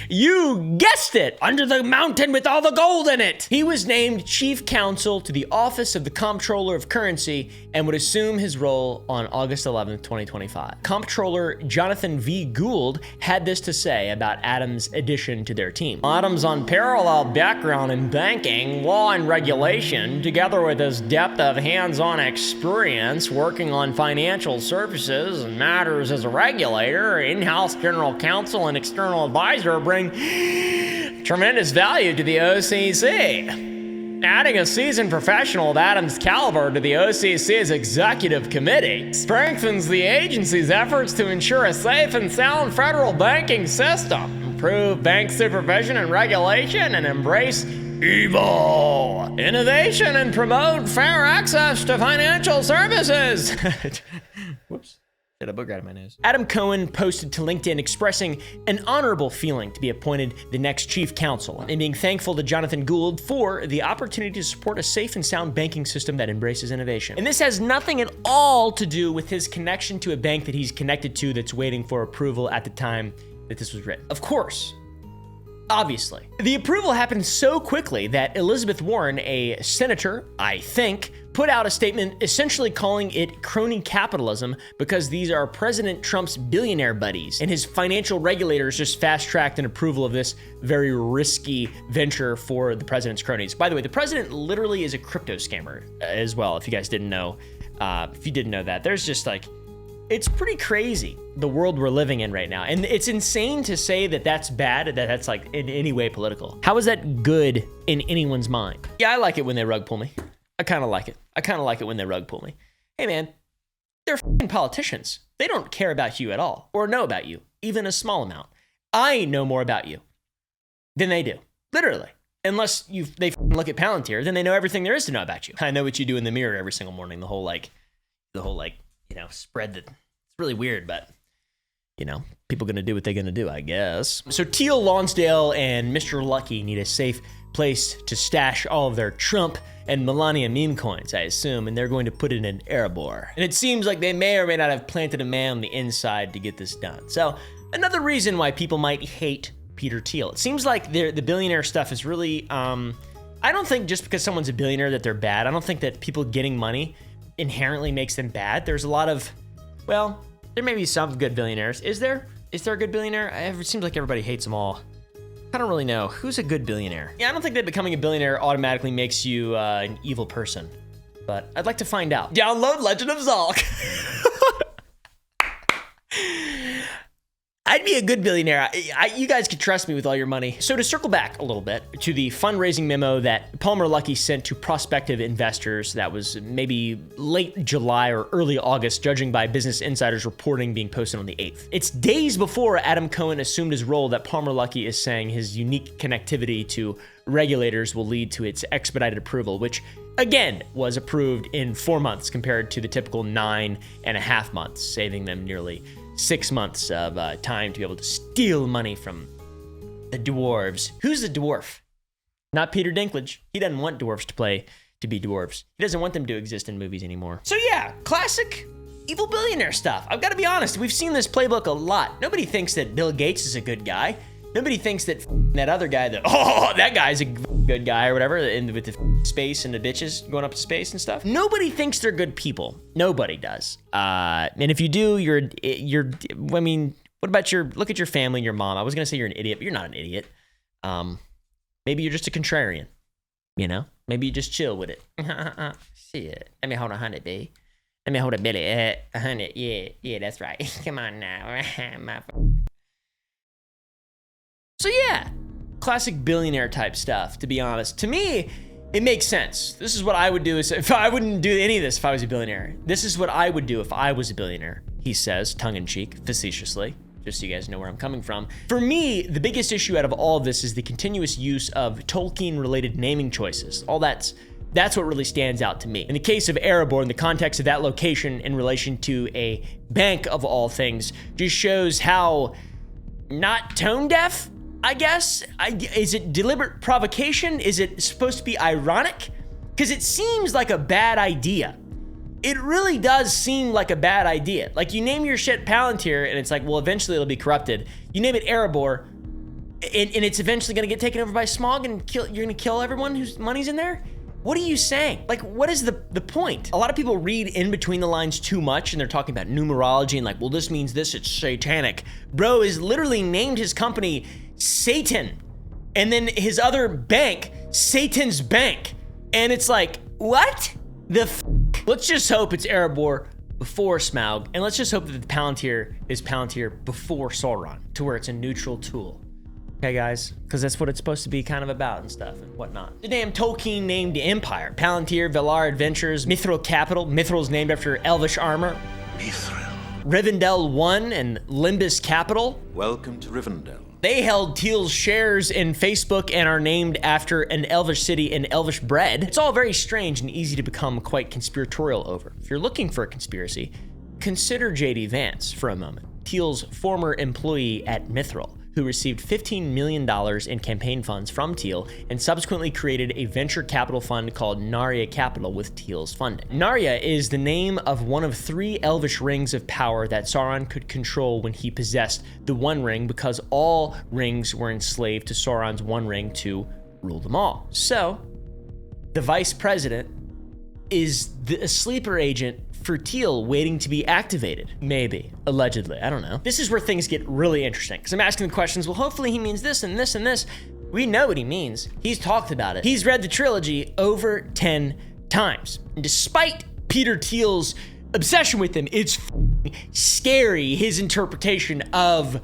You guessed it! Under the mountain with all the gold in it! He was named chief counsel to the Office of the Comptroller of Currency and would assume his role on August 11th, 2025. Comptroller Jonathan V. Gould had this to say about Adam's addition to their team. Adam's unparalleled background in banking, law, and regulation, together with his depth of hands-on experience working on financial services and matters as a regulator, in-house general counsel, and external advisor, bring tremendous value to the OCC. Adding a seasoned professional of Adam's caliber to the OCC's executive committee strengthens the agency's efforts to ensure a safe and sound federal banking system, improve bank supervision and regulation, and embrace evil innovation and promote fair access to financial services. Whoops. Did a booger out of my nose. Adam Cohen posted to LinkedIn expressing an honorable feeling to be appointed the next chief counsel and being thankful to Jonathan Gould for the opportunity to support a safe and sound banking system that embraces innovation. And this has nothing at all to do with his connection to a bank that he's connected to that's waiting for approval at the time that this was written. Of course. Obviously. The approval happened so quickly that Elizabeth Warren, a senator, I think, put out a statement essentially calling it crony capitalism because these are President Trump's billionaire buddies, and his financial regulators just fast-tracked an approval of this very risky venture for the president's cronies. By the way, the president literally is a crypto scammer as well, if you guys didn't know. If you didn't know that, there's just like, it's pretty crazy, the world we're living in right now. And it's insane to say that that's bad, that that's like in any way political. How is that good in anyone's mind? Yeah, I like it when they rug pull me. I kind of like it. I kind of like it when they rug pull me. Hey man, they're f***ing politicians. They don't care about you at all or know about you, even a small amount. I know more about you than they do, literally. Unless they look at Palantir, then they know everything there is to know about you. I know what you do in the mirror every single morning, the whole spread that it's really weird, but people gonna do what they're gonna do, I guess. So Thiel, Lonsdale, and Mr. Lucky need a safe place to stash all of their Trump and Melania meme coins, I assume, and they're going to put it in Erebor. And it seems like they may or may not have planted a man on the inside to get this done. So another reason why people might hate Peter Thiel. It seems like the billionaire stuff is really, I don't think just because someone's a billionaire that they're bad. I don't think that people getting money inherently makes them bad. There's a lot of, well, there may be some good billionaires. Is there a good billionaire? It seems like everybody hates them all. I don't really know. Who's a good billionaire? Yeah, I don't think that becoming a billionaire automatically makes you an evil person, but I'd like to find out. Download Legend of Zolk. I'd be a good billionaire. You guys could trust me with all your money. So to circle back a little bit to the fundraising memo that Palmer Luckey sent to prospective investors, that was maybe late July or early August, judging by Business Insider's reporting being posted on the 8th. It's days before Adam Cohen assumed his role that Palmer Luckey is saying his unique connectivity to regulators will lead to its expedited approval, which again was approved in 4 months compared to the typical 9.5 months, saving them nearly 6 months of time to be able to steal money from the dwarves. Who's the dwarf? Not Peter Dinklage. He doesn't want dwarves to be dwarves. He doesn't want them to exist in movies anymore. So yeah, classic evil billionaire stuff. I've got to be honest, we've seen this playbook a lot. Nobody thinks that Bill Gates is a good guy. Nobody thinks that that other guy, that guy's a good guy or whatever, with the space and the bitches going up to space and stuff. Nobody thinks they're good people. Nobody does. And if you do, I mean, what about look at your family and your mom. I was going to say you're an idiot, but you're not an idiot. Maybe you're just a contrarian, Maybe you just chill with it. Shit. Let me hold 100, B. Let me hold a Billy. 100, yeah, that's right. Come on now. So yeah, classic billionaire type stuff, to be honest. To me, it makes sense. This is what I would do if I wouldn't do any of this if I was a billionaire. This is what I would do if I was a billionaire, he says, tongue-in-cheek, facetiously, just so you guys know where I'm coming from. For me, the biggest issue out of all of this is the continuous use of Tolkien-related naming choices. That's what really stands out to me. In the case of Erebor, in the context of that location in relation to a bank of all things, just shows how not tone deaf, I guess. Is it deliberate provocation? Is it supposed to be ironic? Because it seems like a bad idea. It really does seem like a bad idea. Like, you name your shit Palantir, and it's like, well, eventually it'll be corrupted. You name it Erebor, and it's eventually going to get taken over by smog, and you're going to kill everyone whose money's in there? What are you saying? Like, what is the point? A lot of people read in between the lines too much, and they're talking about numerology and like, well, this means this, it's satanic. Bro is literally named his company Satan, and then his other bank, Satan's Bank. And it's like, what the f? Let's just hope it's Erebor before Smaug, and let's just hope that the Palantir is Palantir before Sauron, to where it's a neutral tool. Okay, guys? Because that's what it's supposed to be kind of about and stuff and whatnot. The damn Tolkien named empire. Palantir, Valar Adventures, Mithril Capital. Mithril's named after elvish armor. Mithril. Rivendell 1 and Limbus Capital. Welcome to Rivendell. They held Thiel's shares in Facebook and are named after an elvish city and elvish bread. It's all very strange and easy to become quite conspiratorial over. If you're looking for a conspiracy, Consider J.D. Vance for a moment, Thiel's former employee at Mithril, who received $15 million in campaign funds from Thiel and subsequently created a venture capital fund called Narya Capital with Thiel's funding. Narya is the name of one of 3 elvish rings of power that Sauron could control when he possessed the One Ring, because all rings were enslaved to Sauron's One Ring to rule them all. So, the vice president is a sleeper agent for Thiel waiting to be activated. Maybe. Allegedly. I don't know. This is where things get really interesting, because I'm asking the questions, well, hopefully he means this and this and this. We know what he means. He's talked about it. He's read the trilogy over 10 times. And despite Peter Thiel's obsession with him, it's scary, his interpretation of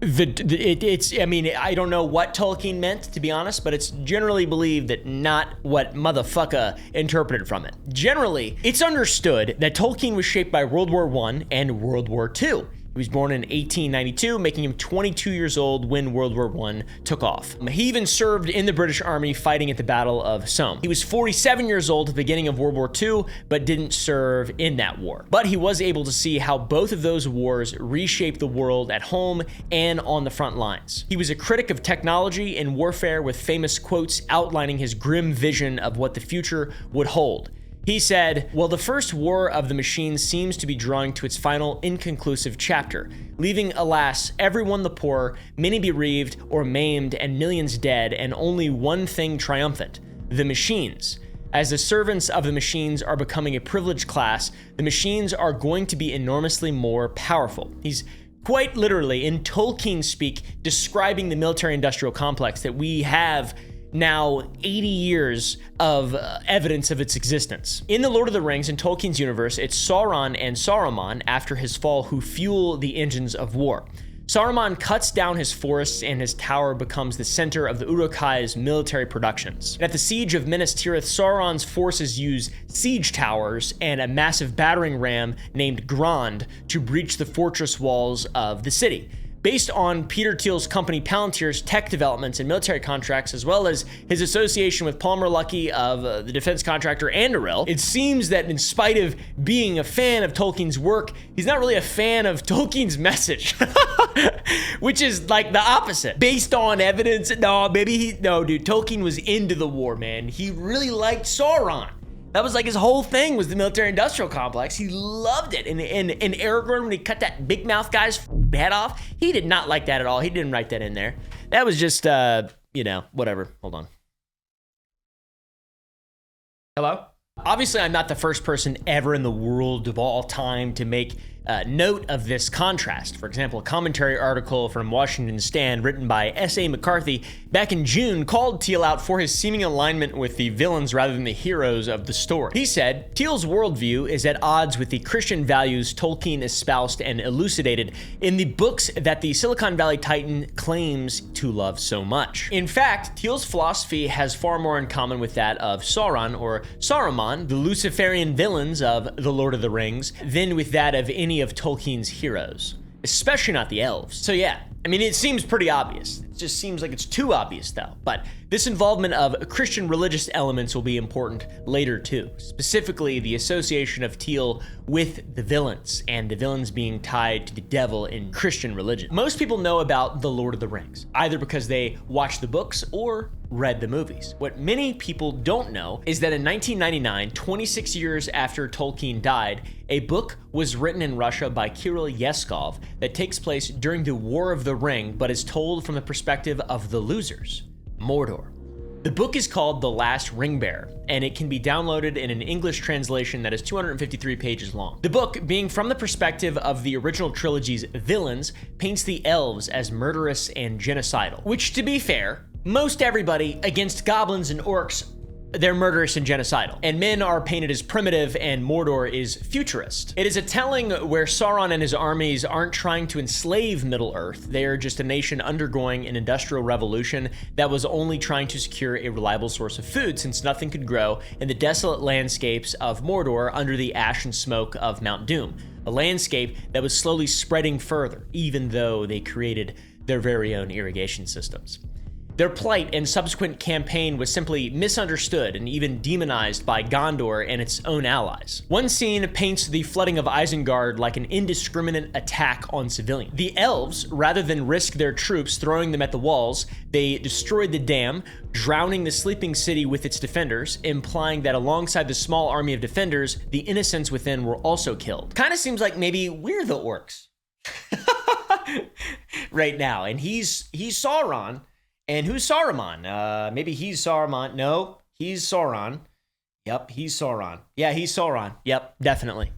I don't know what Tolkien meant, to be honest, but it's generally believed that not what motherfucker interpreted from it. Generally, it's understood that Tolkien was shaped by World War I and World War II. He was born in 1892, making him 22 years old when World War I took off. He even served in the British Army fighting at the Battle of Somme. He was 47 years old at the beginning of World War II, but didn't serve in that war. But he was able to see how both of those wars reshaped the world at home and on the front lines. He was a critic of technology and warfare, with famous quotes outlining his grim vision of what the future would hold. He said, "Well, the first war of the machines seems to be drawing to its final inconclusive chapter, leaving, alas, everyone the poorer, many bereaved or maimed, and millions dead, and only one thing triumphant: the machines. As the servants of the machines are becoming a privileged class, the machines are going to be enormously more powerful." He's quite literally, in Tolkien speak, describing the military-industrial complex that we have now 80 years of evidence of its existence. In The Lord of the Rings, in Tolkien's universe, it's Sauron and Saruman, after his fall, who fuel the engines of war. Saruman cuts down his forests, and his tower becomes the center of the Uruk-hai's military productions. And at the siege of Minas Tirith, Sauron's forces use siege towers and a massive battering ram named Grond to breach the fortress walls of the city. Based on Peter Thiel's company Palantir's tech developments and military contracts, as well as his association with Palmer Luckey of the defense contractor Anduril, it seems that in spite of being a fan of Tolkien's work, he's not really a fan of Tolkien's message, which is like the opposite. Based on evidence, dude, Tolkien was into the war, man. He really liked Sauron. That was like his whole thing, was the military-industrial complex. He loved it. And Aragorn, when he cut that big mouth guy's head off, he did not like that at all. He didn't write that in there. That was just, whatever. Hold on. Hello? Obviously, I'm not the first person ever in the world of all time to make note of this contrast. For example, a commentary article from Washington Stand written by S.A. McCarthy back in June called Thiel out for his seeming alignment with the villains rather than the heroes of the story. He said, "Thiel's worldview is at odds with the Christian values Tolkien espoused and elucidated in the books that the Silicon Valley Titan claims to love so much. In fact, Thiel's philosophy has far more in common with that of Sauron or Saruman, the Luciferian villains of The Lord of the Rings, than with that of any of Tolkien's heroes, especially not the elves." So yeah, I mean, it seems pretty obvious. It just seems like it's too obvious though. But this involvement of Christian religious elements will be important later too. Specifically, the association of Thiel with the villains, and the villains being tied to the devil in Christian religion. Most people know about The Lord of the Rings, either because they watched the books or read the movies. What many people don't know is that in 1999, 26 years after Tolkien died, a book was written in Russia by Kirill Yeskov that takes place during the War of the Ring, but is told from the perspective of the losers, Mordor. The book is called The Last Ringbearer, and it can be downloaded in an English translation that is 253 pages long. The book, being from the perspective of the original trilogy's villains, paints the elves as murderous and genocidal, which, to be fair, most everybody against goblins and orcs, they're murderous and genocidal. And men are painted as primitive, and Mordor is futurist. It is a telling where Sauron and his armies aren't trying to enslave Middle-earth. They are just a nation undergoing an industrial revolution that was only trying to secure a reliable source of food, since nothing could grow in the desolate landscapes of Mordor under the ash and smoke of Mount Doom. A landscape that was slowly spreading further, even though they created their very own irrigation systems. Their plight and subsequent campaign was simply misunderstood and even demonized by Gondor and its own allies. One scene paints the flooding of Isengard like an indiscriminate attack on civilians. The elves, rather than risk their troops throwing them at the walls, they destroyed the dam, drowning the sleeping city with its defenders, implying that alongside the small army of defenders, the innocents within were also killed. Kind of seems like maybe we're the orcs right now, and he's Sauron. And who's Saruman? Maybe he's Saruman. No, he's Sauron. Yep, he's Sauron. Yeah, he's Sauron. Yep, definitely.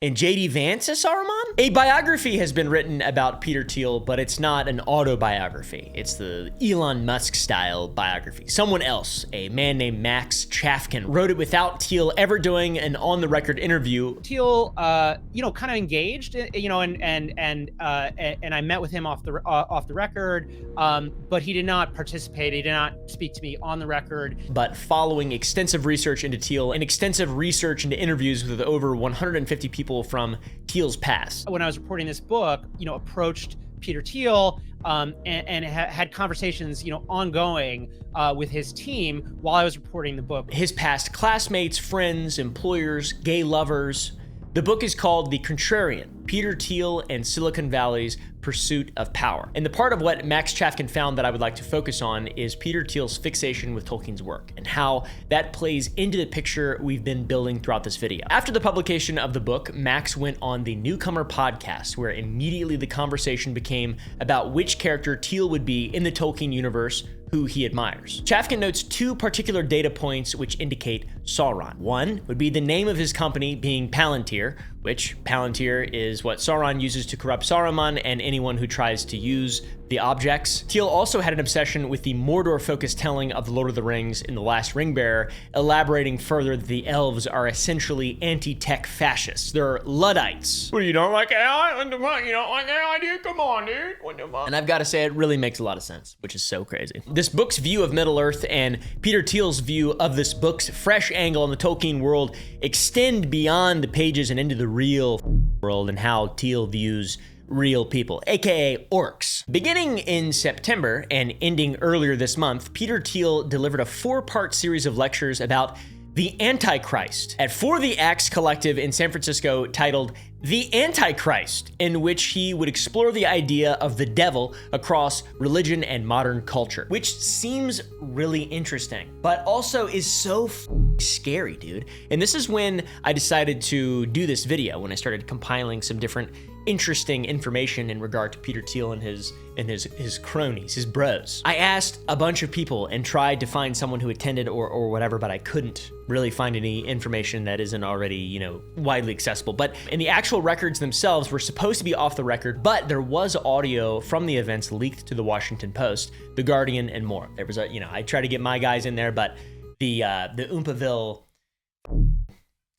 And J.D. Vance is Saruman? A biography has been written about Peter Thiel, but it's not an autobiography. It's the Elon Musk style biography. Someone else, a man named Max Chafkin, wrote it without Thiel ever doing an on-the-record interview. Thiel, kind of engaged, and I met with him off the record, but he did not participate. He did not speak to me on the record. But following extensive research into Thiel and extensive research into interviews with over 150 people from Thiel's past. When I was reporting this book, approached Peter Thiel and had conversations, ongoing with his team while I was reporting the book. His past classmates, friends, employers, gay lovers. The book is called The Contrarian, Peter Thiel and Silicon Valley's Pursuit of Power. And the part of what Max Chafkin found that I would like to focus on is Peter Thiel's fixation with Tolkien's work and how that plays into the picture we've been building throughout this video. After the publication of the book, Max went on the Newcomer podcast, where immediately the conversation became about which character Thiel would be in the Tolkien universe who he admires. Chafkin notes two particular data points which indicate Sauron. One would be the name of his company being Palantir, which Palantir is what Sauron uses to corrupt Saruman and anyone who tries to use the objects. Thiel also had an obsession with the Mordor-focused telling of The Lord of the Rings in The Last Ringbearer, elaborating further that the elves are essentially anti-tech fascists. They're Luddites. Well, you don't like AI? You don't like AI, dude? Come on, dude. What the fuck? And I've got to say, it really makes a lot of sense, which is so crazy. This book's view of Middle-earth and Peter Thiel's view of this book's fresh angle on the Tolkien world extend beyond the pages and into the real world and how Thiel views real people, aka orcs. Beginning in September and ending earlier this month, Peter Thiel delivered a 4-part series of lectures about the Antichrist at For the Axe Collective in San Francisco, titled The Antichrist, in which he would explore the idea of the devil across religion and modern culture, which seems really interesting, but also is so scary, dude. And this is when I decided to do this video, when I started compiling some different interesting information in regard to Peter Thiel and his cronies, his bros. I asked a bunch of people and tried to find someone who attended or whatever, but I couldn't really find any information that isn't already, widely accessible. But in the actual records themselves were supposed to be off the record, but there was audio from the events leaked to the Washington Post, the Guardian, and more. There was I tried to get my guys in there, but the Oompaville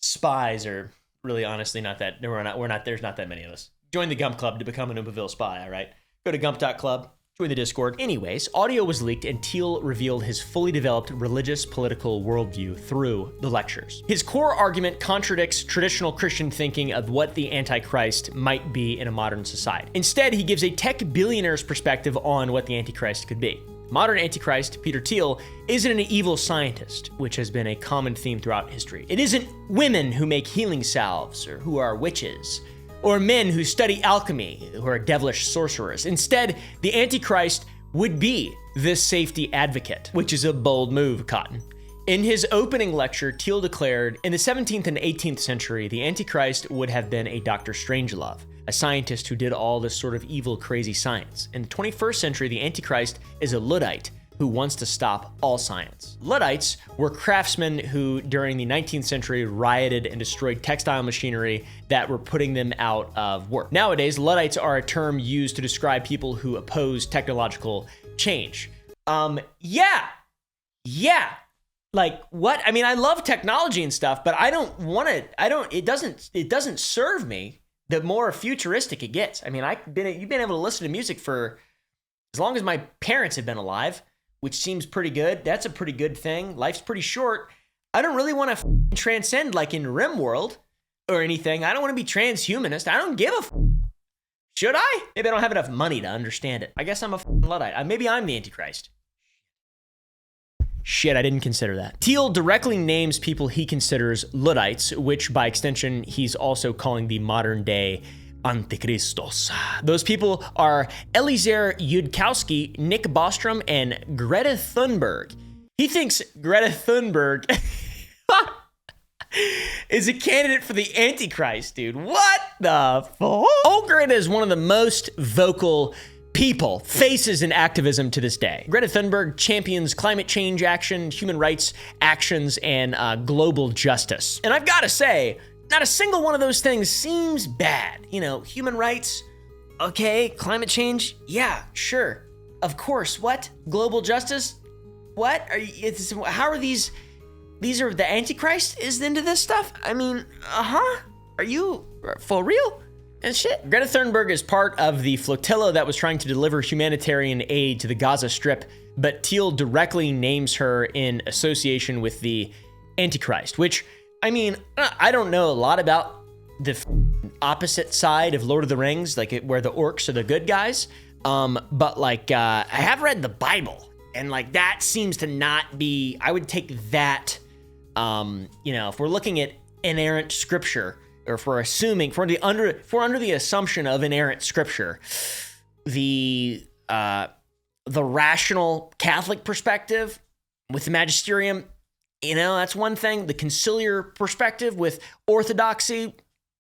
spies are really honestly not that, there's not that many of us. Join the Gump Club to become an Oompaville spy, all right? Go to gump.club, join the Discord. Anyways, audio was leaked and Thiel revealed his fully developed religious political worldview through the lectures. His core argument contradicts traditional Christian thinking of what the Antichrist might be in a modern society. Instead, he gives a tech billionaire's perspective on what the Antichrist could be. Modern Antichrist, Peter Thiel, isn't an evil scientist, which has been a common theme throughout history. It isn't women who make healing salves or who are witches, or men who study alchemy who are devilish sorcerers. Instead, the Antichrist would be this safety advocate, which is a bold move, Cotton. In his opening lecture, Thiel declared, in the 17th and 18th century, the Antichrist would have been a Dr. Strangelove, a scientist who did all this sort of evil, crazy science. In the 21st century, the Antichrist is a Luddite who wants to stop all science. Luddites were craftsmen who, during the 19th century, rioted and destroyed textile machinery that were putting them out of work. Nowadays, Luddites are a term used to describe people who oppose technological change. Yeah. Like, what? I mean, I love technology and stuff, but it doesn't serve me the more futuristic it gets. I mean, you've been able to listen to music for as long as my parents have been alive, which seems pretty good. That's a pretty good thing. Life's pretty short. I don't really want to transcend like in RimWorld or anything. I don't want to be transhumanist. I don't give a Should I? Maybe I don't have enough money to understand it. I guess I'm a Luddite. Maybe I'm the Antichrist. Shit, I didn't consider that. Thiel directly names people he considers Luddites, which by extension, he's also calling the modern day Antichristos. Those people are Eliezer Yudkowsky, Nick Bostrom, and Greta Thunberg. He thinks Greta Thunberg is a candidate for the Antichrist, dude. What the fuck? Old Greta is one of the most vocal people, faces in activism to this day. Greta Thunberg champions climate change action, human rights actions, and global justice. And I've got to say, not a single one of those things seems bad. You know, human rights, okay. Climate change, yeah, sure. Of course, what? Global justice? What? How are these are the Antichrist is into this stuff? I mean, Are you for real? And shit. Greta Thunberg is part of the flotilla that was trying to deliver humanitarian aid to the Gaza Strip, but Thiel directly names her in association with the Antichrist, which, I mean, I don't know a lot about the opposite side of Lord of the Rings, like where the orcs are the good guys, but like, I have read the Bible, and like that seems to not be, I would take that, if we're looking at inerrant scripture, or if we're assuming, if we're under the assumption of inerrant scripture, the rational Catholic perspective with the magisterium, that's one thing. The conciliar perspective with orthodoxy,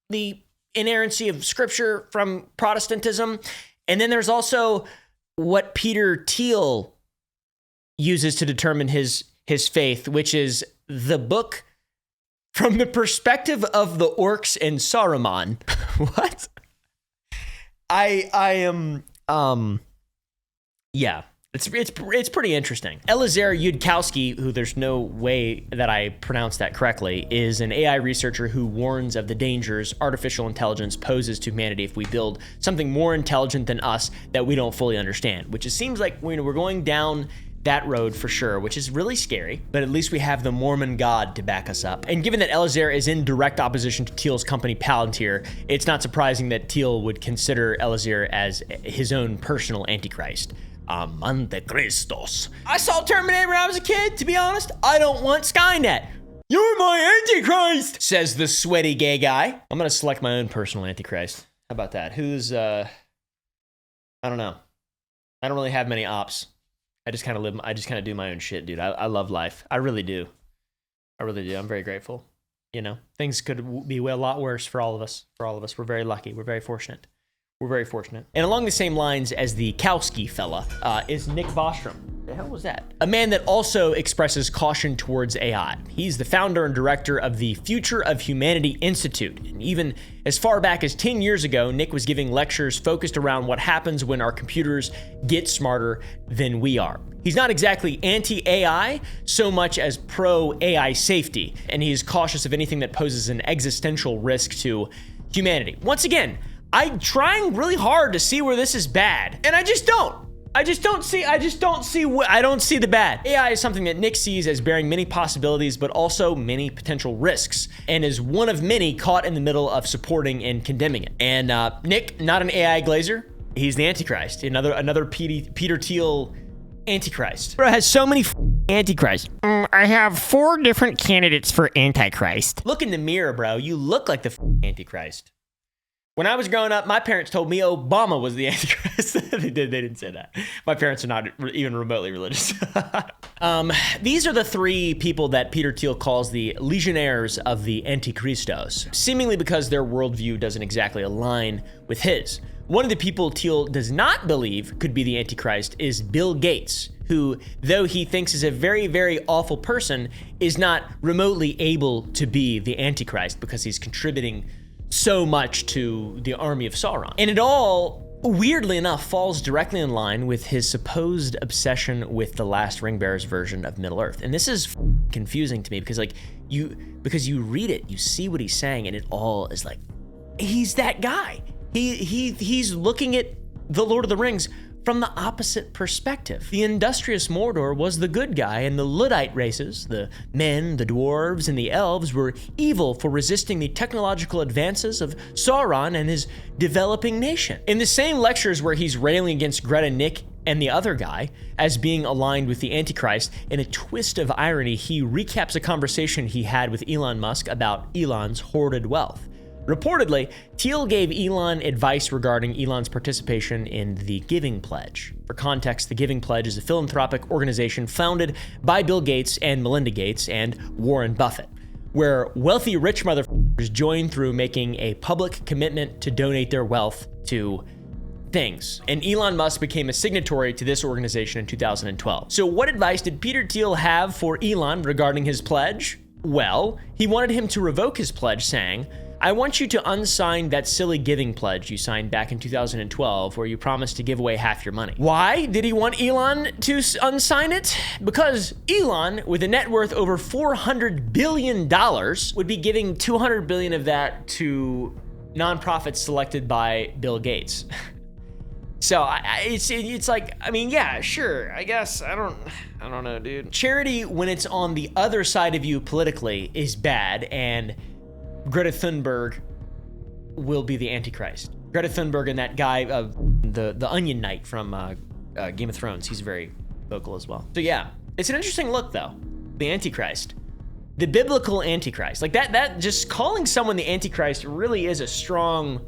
the inerrancy of scripture from Protestantism, and then there's also what Peter Thiel uses to determine his faith, which is the book from the perspective of the orcs and Saruman. What? I am, yeah, it's pretty interesting. Eliezer Yudkowsky, who there's no way that I pronounced that correctly, is an AI researcher who warns of the dangers artificial intelligence poses to humanity if we build something more intelligent than us that we don't fully understand, which it seems like we're going down that road for sure, which is really scary, but at least we have the Mormon God to back us up. And given that Eliezer is in direct opposition to Thiel's company Palantir, it's not surprising that Thiel would consider Eliezer as his own personal Antichrist. Antichristos. I saw Terminator when I was a kid. To be honest, I don't want Skynet. You're my Antichrist, says the sweaty gay guy. I'm gonna select my own personal Antichrist. How about that? Who's, I don't know. I don't really have many ops. I just kind of do my own shit, dude. I love life. I really do. I'm very grateful. Things could be a lot worse for all of us. We're very lucky. We're very fortunate. And along the same lines as the Kowski fella is Nick Bostrom. The hell was that? A man that also expresses caution towards AI. He's the founder and director of the Future of Humanity Institute. And even as far back as 10 years ago, Nick was giving lectures focused around what happens when our computers get smarter than we are. He's not exactly anti-AI so much as pro-AI safety, and he is cautious of anything that poses an existential risk to humanity. Once again, I'm trying really hard to see where this is bad, and I don't see the bad. AI is something that Nick sees as bearing many possibilities, but also many potential risks, and is one of many caught in the middle of supporting and condemning it. And Nick, not an AI glazer, he's the Antichrist, another Peter Thiel Antichrist. Bro, has so many Antichrists. I have 4 different candidates for Antichrist. Look in the mirror, bro. You look like the Antichrist. When I was growing up, my parents told me Obama was the Antichrist. They didn't say that. My parents are not even remotely religious. These are the 3 people that Peter Thiel calls the legionnaires of the Antichristos, seemingly because their worldview doesn't exactly align with his. One of the people Thiel does not believe could be the Antichrist is Bill Gates, who, though he thinks is a very, very awful person, is not remotely able to be the Antichrist because he's contributing so much to the army of Sauron. And it all, weirdly enough, falls directly in line with his supposed obsession with the Last Ringbearer's version of Middle-earth. And this is confusing to me because you read it, you see what he's saying, and it all is like, he's that guy. He's looking at the Lord of the Rings from the opposite perspective. The industrious Mordor was the good guy, and the Luddite races, the men, the dwarves, and the elves, were evil for resisting the technological advances of Sauron and his developing nation. In the same lectures where he's railing against Greta, Nick and the other guy as being aligned with the Antichrist. In a twist of irony, he recaps a conversation he had with Elon Musk about Elon's hoarded wealth. Reportedly, Thiel gave Elon advice regarding Elon's participation in the Giving Pledge. For context, the Giving Pledge is a philanthropic organization founded by Bill Gates and Melinda Gates and Warren Buffett, where wealthy rich motherfuckers join through making a public commitment to donate their wealth to things. And Elon Musk became a signatory to this organization in 2012. So what advice did Peter Thiel have for Elon regarding his pledge? Well, he wanted him to revoke his pledge, saying, "I want you to unsign that silly giving pledge you signed back in 2012 where you promised to give away half your money." Why did he want Elon to unsign it? Because Elon, with a net worth over $400 billion, would be giving $200 billion of that to nonprofits selected by Bill Gates. So it's like, I mean, yeah, sure, I guess, I don't know, dude. Charity, when it's on the other side of you politically, is bad, and Greta Thunberg will be the Antichrist. Greta Thunberg and that guy, the Onion Knight from Game of Thrones, he's very vocal as well. So yeah, it's an interesting look though. The Antichrist, the biblical Antichrist, like that just calling someone the Antichrist really is a strong.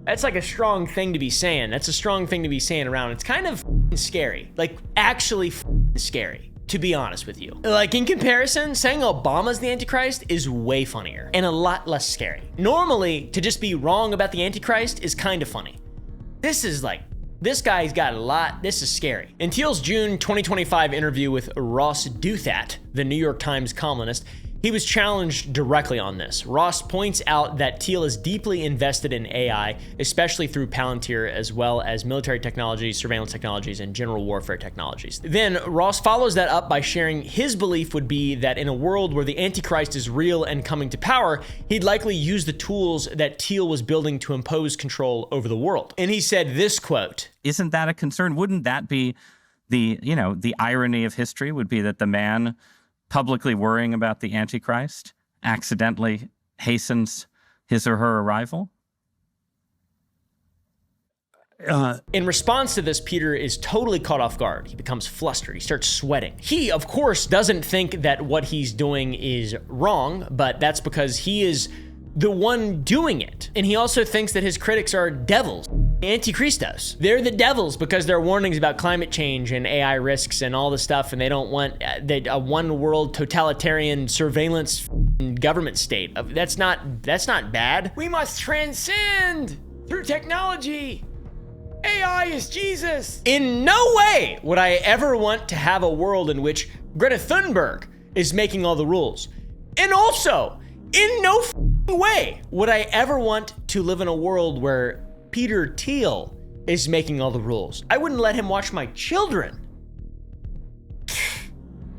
That's like a strong thing to be saying. That's a strong thing to be saying around. It's kind of scary, like actually scary, to be honest with you. Like in comparison, saying Obama's the Antichrist is way funnier and a lot less scary. Normally, to just be wrong about the Antichrist is kind of funny. This is like, this guy's got a lot, this is scary. In Thiel's June 2025 interview with Ross Douthat, the New York Times columnist, he was challenged directly on this. Ross points out that Thiel is deeply invested in AI, especially through Palantir, as well as military technologies, surveillance technologies, and general warfare technologies. Then Ross follows that up by sharing his belief would be that in a world where the Antichrist is real and coming to power, he'd likely use the tools that Thiel was building to impose control over the world. And he said this quote, "Isn't that a concern? Wouldn't that be the irony of history would be that the man publicly worrying about the Antichrist accidentally hastens his or her arrival?" In response to this, Peter is totally caught off guard. He becomes flustered. He starts sweating. He, of course, doesn't think that what he's doing is wrong, but that's because he is the one doing it. And he also thinks that his critics are devils, antichristos. They're the devils because their warnings about climate change and AI risks and all this stuff, and they don't want a one world totalitarian surveillance government state. That's not bad. We must transcend through technology. AI is Jesus. In no way would I ever want to have a world in which Greta Thunberg is making all the rules. And also, in no way would I ever want to live in a world where Peter Thiel is making all the rules. I wouldn't let him watch my children.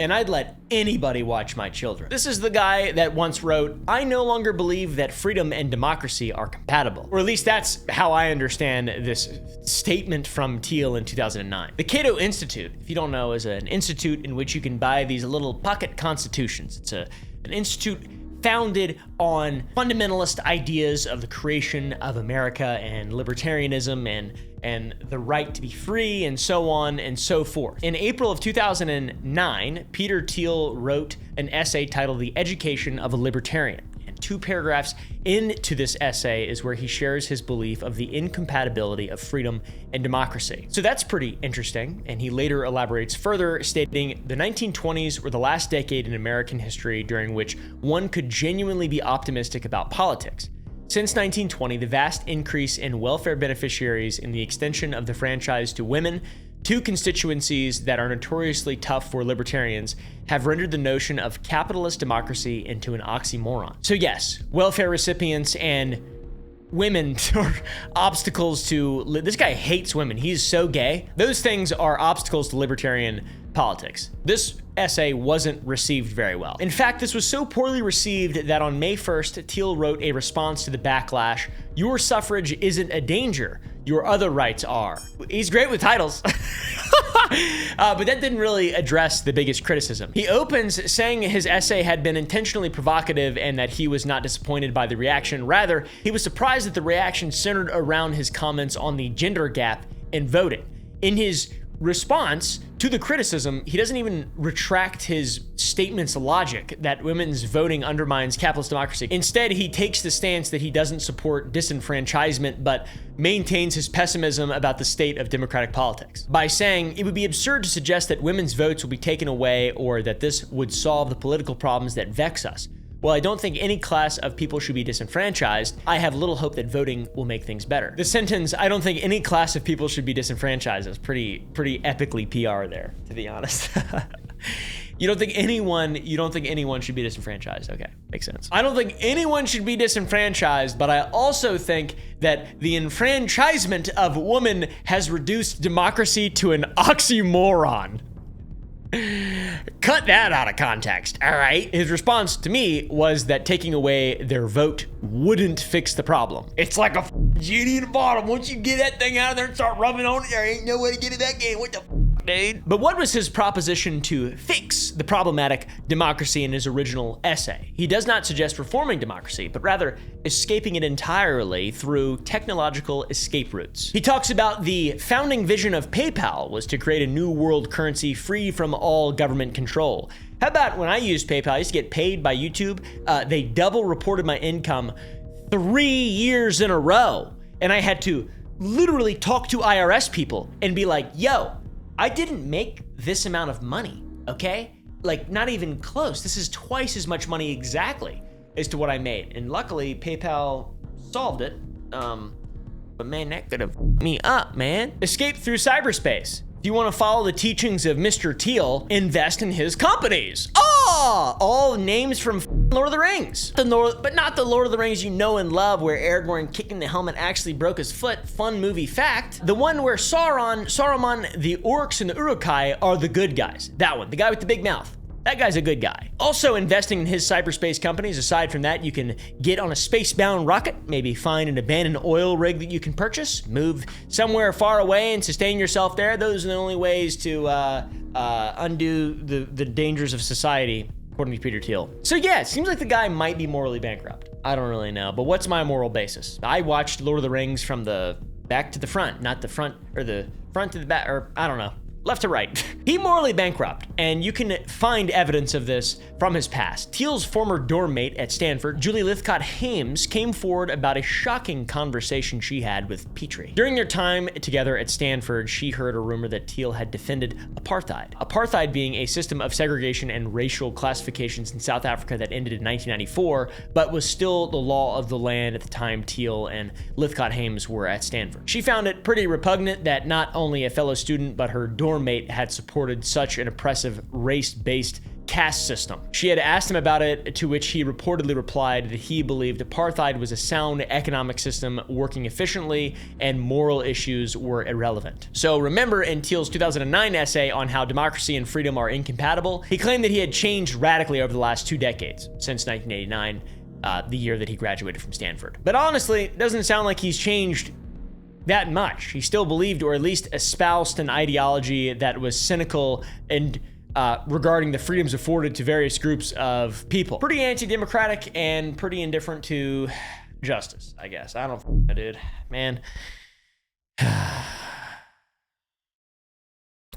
And I'd let anybody watch my children. This is the guy that once wrote, "I no longer believe that freedom and democracy are compatible." Or at least that's how I understand this statement from Thiel in 2009. The Cato Institute, if you don't know, is an institute in which you can buy these little pocket constitutions. It's an institute founded on fundamentalist ideas of the creation of America and libertarianism and the right to be free and so on and so forth. In April of 2009, Peter Thiel wrote an essay titled "The Education of a Libertarian." And 2 paragraphs into this essay is where he shares his belief of the incompatibility of freedom and democracy. So that's pretty interesting. And he later elaborates further, stating the 1920s were the last decade in American history during which one could genuinely be optimistic about politics. Since 1920, the vast increase in welfare beneficiaries and the extension of the franchise to women, 2 constituencies that are notoriously tough for libertarians, have rendered the notion of capitalist democracy into an oxymoron. So yes, welfare recipients and women are obstacles to, this guy hates women, he's so gay. Those things are obstacles to libertarian politics. This essay wasn't received very well. In fact, this was so poorly received that on May 1st, Thiel wrote a response to the backlash, "Your suffrage isn't a danger, your other rights are." He's great with titles. But that didn't really address the biggest criticism. He opens saying his essay had been intentionally provocative and that he was not disappointed by the reaction. Rather, he was surprised that the reaction centered around his comments on the gender gap in voting. In his response to the criticism, he doesn't even retract his statement's logic that women's voting undermines capitalist democracy. Instead, he takes the stance that he doesn't support disenfranchisement, but maintains his pessimism about the state of democratic politics by saying it would be absurd to suggest that women's votes will be taken away or that this would solve the political problems that vex us. While I don't think any class of people should be disenfranchised, I have little hope that voting will make things better. The sentence, I don't think any class of people should be disenfranchised, is pretty epically PR there, to be honest. You don't think anyone should be disenfranchised? Okay, makes sense. I don't think anyone should be disenfranchised, but I also think that the enfranchisement of women has reduced democracy to an oxymoron. Cut that out of context, all right? His response to me was that taking away their vote wouldn't fix the problem. It's like a genie in a bottle. Once you get that thing out of there and start rubbing on it, there ain't no way to get in that game. What the dude? But what was his proposition to fix the problematic democracy in his original essay? He does not suggest reforming democracy, but rather escaping it entirely through technological escape routes. He talks about the founding vision of PayPal was to create a new world currency free from all government control. How about when I used PayPal, I used to get paid by YouTube. They double reported my income 3 years in a row. And I had to literally talk to IRS people and be like, yo, I didn't make this amount of money, okay? Like, not even close. This is twice as much money exactly as to what I made. And luckily, PayPal solved it. But man, that could have me up, man. Escape through cyberspace. If you want to follow the teachings of Mr. Thiel, invest in his companies. All names from Lord of the Rings. But not the Lord of the Rings you know and love where Aragorn kicking the helmet actually broke his foot. Fun movie fact. The one where Saruman, the orcs, and the Uruk-hai are the good guys. That one, the guy with the big mouth. That guy's a good guy. Also investing in his cyberspace companies. Aside from that, you can get on a space-bound rocket, maybe find an abandoned oil rig that you can purchase, move somewhere far away and sustain yourself there. Those are the only ways to undo the dangers of society, according to Peter Thiel. So yeah, it seems like the guy might be morally bankrupt. I don't really know, but what's my moral basis? I watched Lord of the Rings from the back to the front, not the front or the front to the back, or I don't know. Left to right. He morally bankrupt, and you can find evidence of this from his past. Thiel's former dorm mate at Stanford, Julie Lythcott-Hames, came forward about a shocking conversation she had with Petrie. During their time together at Stanford, she heard a rumor that Thiel had defended apartheid. Apartheid being a system of segregation and racial classifications in South Africa that ended in 1994, but was still the law of the land at the time Thiel and Lythcott-Hames were at Stanford. She found it pretty repugnant that not only a fellow student, but her dorm mate had supported such an oppressive race-based caste system. She had asked him about it, to which he reportedly replied that he believed apartheid was a sound economic system working efficiently and moral issues were irrelevant. So remember in Thiel's 2009 essay on how democracy and freedom are incompatible, he claimed that he had changed radically over the last 2 decades, since 1989, the year that he graduated from Stanford. But honestly, it doesn't sound like he's changed that much. He still believed, or at least espoused, an ideology that was cynical and regarding the freedoms afforded to various groups of people. Pretty anti-democratic and pretty indifferent to justice, I guess. I don't know, dude. Man. I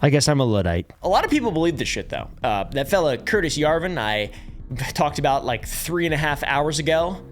guess I'm a Luddite. A lot of people believe this shit, though. That fella, Curtis Yarvin, I talked about like 3.5 hours ago.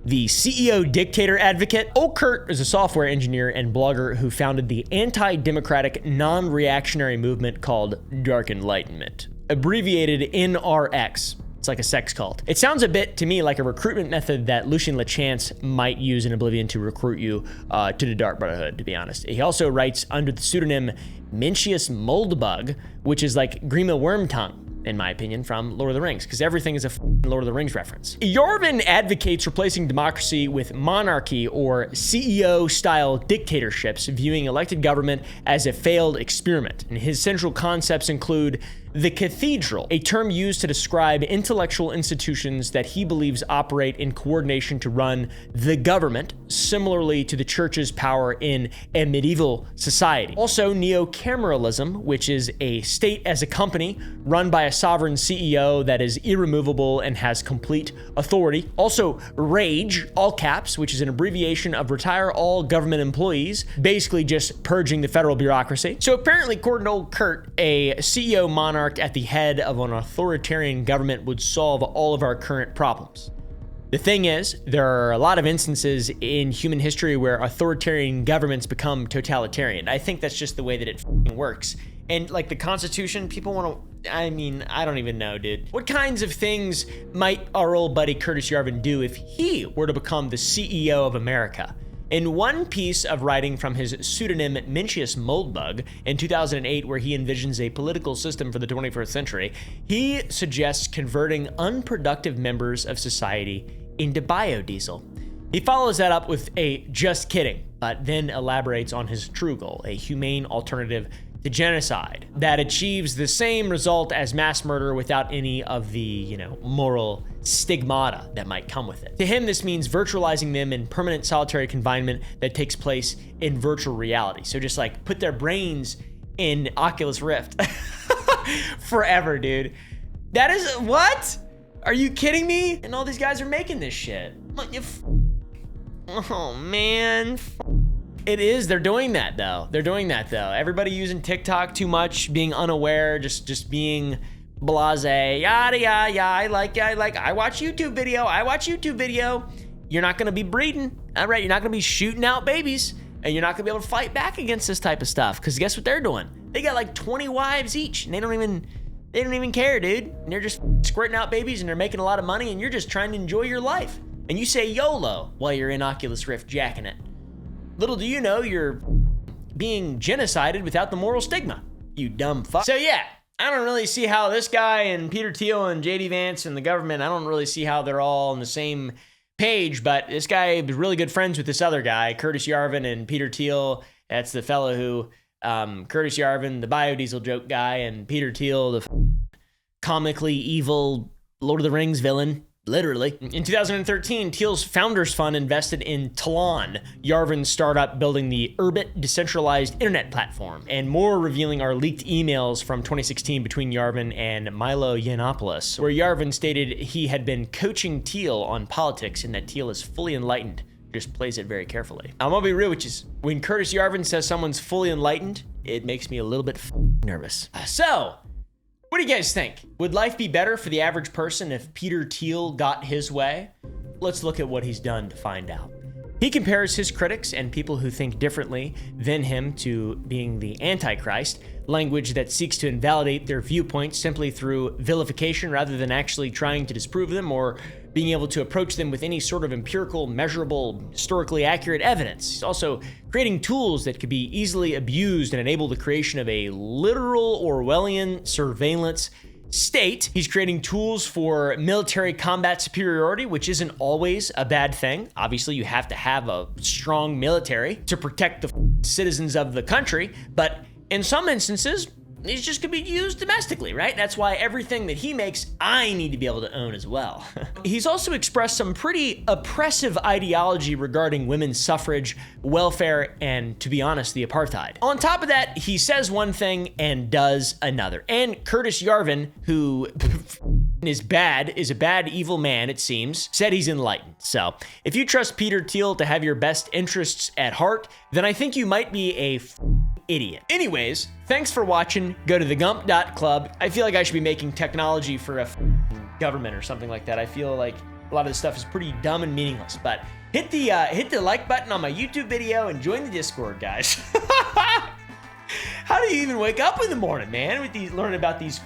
The CEO dictator advocate. Old Kurt is a software engineer and blogger who founded the anti-democratic, non-reactionary movement called Dark Enlightenment, abbreviated NRX. It's like a sex cult. It sounds a bit to me like a recruitment method that Lucian LaChance might use in Oblivion to recruit you to the Dark Brotherhood, to be honest. He also writes under the pseudonym Mencius Moldbug, which is like Grima Wormtongue, in my opinion, from Lord of the Rings, because everything is a Lord of the Rings reference. Yarvin advocates replacing democracy with monarchy or CEO-style dictatorships, viewing elected government as a failed experiment. And his central concepts include the cathedral, a term used to describe intellectual institutions that he believes operate in coordination to run the government, similarly to the church's power in a medieval society. Also, neocameralism, which is a state as a company run by a sovereign CEO that is irremovable and has complete authority. Also, RAGE, all caps, which is an abbreviation of retire all government employees, basically just purging the federal bureaucracy. So apparently, according to old Kurt, a CEO monarch at the head of an authoritarian government would solve all of our current problems. The thing is, there are a lot of instances in human history where authoritarian governments become totalitarian. I think that's just the way that it works. And like the Constitution, people want to, I mean, I don't even know, dude. What kinds of things might our old buddy Curtis Yarvin do if he were to become the CEO of America? In one piece of writing from his pseudonym Mencius Moldbug in 2008, where he envisions a political system for the 21st century, he suggests converting unproductive members of society into biodiesel. He follows that up with a just kidding, but then elaborates on his true goal, a humane alternative to genocide that achieves the same result as mass murder without any of the, moral stigmata that might come with it. To him, this means virtualizing them in permanent solitary confinement that takes place in virtual reality. So just like put their brains in Oculus Rift forever, dude. That is what? Are you kidding me? And all these guys are making this shit. Oh man. It is. They're doing that though. Everybody using TikTok too much, being unaware, just being blasé. Yada yada yada. I watch YouTube video. You're not gonna be breeding. All right, you're not gonna be shooting out babies, and you're not gonna be able to fight back against this type of stuff. Because guess what they're doing? They got like 20 wives each, and they don't even care, dude. And they're just squirting out babies, and they're making a lot of money, and you're just trying to enjoy your life. And you say YOLO while you're in Oculus Rift jacking it. Little do you know, you're being genocided without the moral stigma, you dumb fuck. So yeah, I don't really see how this guy and Peter Thiel and JD Vance and the government, I don't really see how they're all on the same page, but this guy is really good friends with this other guy, Curtis Yarvin and Peter Thiel. That's the fellow who, Curtis Yarvin, the biodiesel joke guy, and Peter Thiel, the comically evil Lord of the Rings villain. Literally. In 2013, Thiel's Founders Fund invested in Talon, Yarvin's startup building the Urbit decentralized internet platform. And more revealing are leaked emails from 2016 between Yarvin and Milo Yiannopoulos, where Yarvin stated he had been coaching Thiel on politics and that Thiel is fully enlightened. Just plays it very carefully. I'm gonna be real with you. When Curtis Yarvin says someone's fully enlightened, it makes me a little bit nervous. So, what do you guys think? Would life be better for the average person if Peter Thiel got his way? Let's look at what he's done to find out. He compares his critics and people who think differently than him to being the Antichrist, language that seeks to invalidate their viewpoints simply through vilification rather than actually trying to disprove them or being able to approach them with any sort of empirical, measurable, historically accurate evidence. He's also creating tools that could be easily abused and enable the creation of a literal Orwellian surveillance state. He's creating tools for military combat superiority, which isn't always a bad thing. Obviously, you have to have a strong military to protect the citizens of the country, but in some instances, these just could be used domestically, right? That's why everything that he makes, I need to be able to own as well. He's also expressed some pretty oppressive ideology regarding women's suffrage, welfare, and, to be honest, the apartheid. On top of that, he says one thing and does another. And Curtis Yarvin, who is a bad, evil man, it seems, said he's enlightened. So, if you trust Peter Thiel to have your best interests at heart, then I think you might be a idiot. Anyways, thanks for watching. Go to thegump.club. I feel like I should be making technology for a government or something like that. I feel like a lot of this stuff is pretty dumb and meaningless, but hit the like button on my YouTube video and join the Discord, guys. How do you even wake up in the morning, man, with learning about these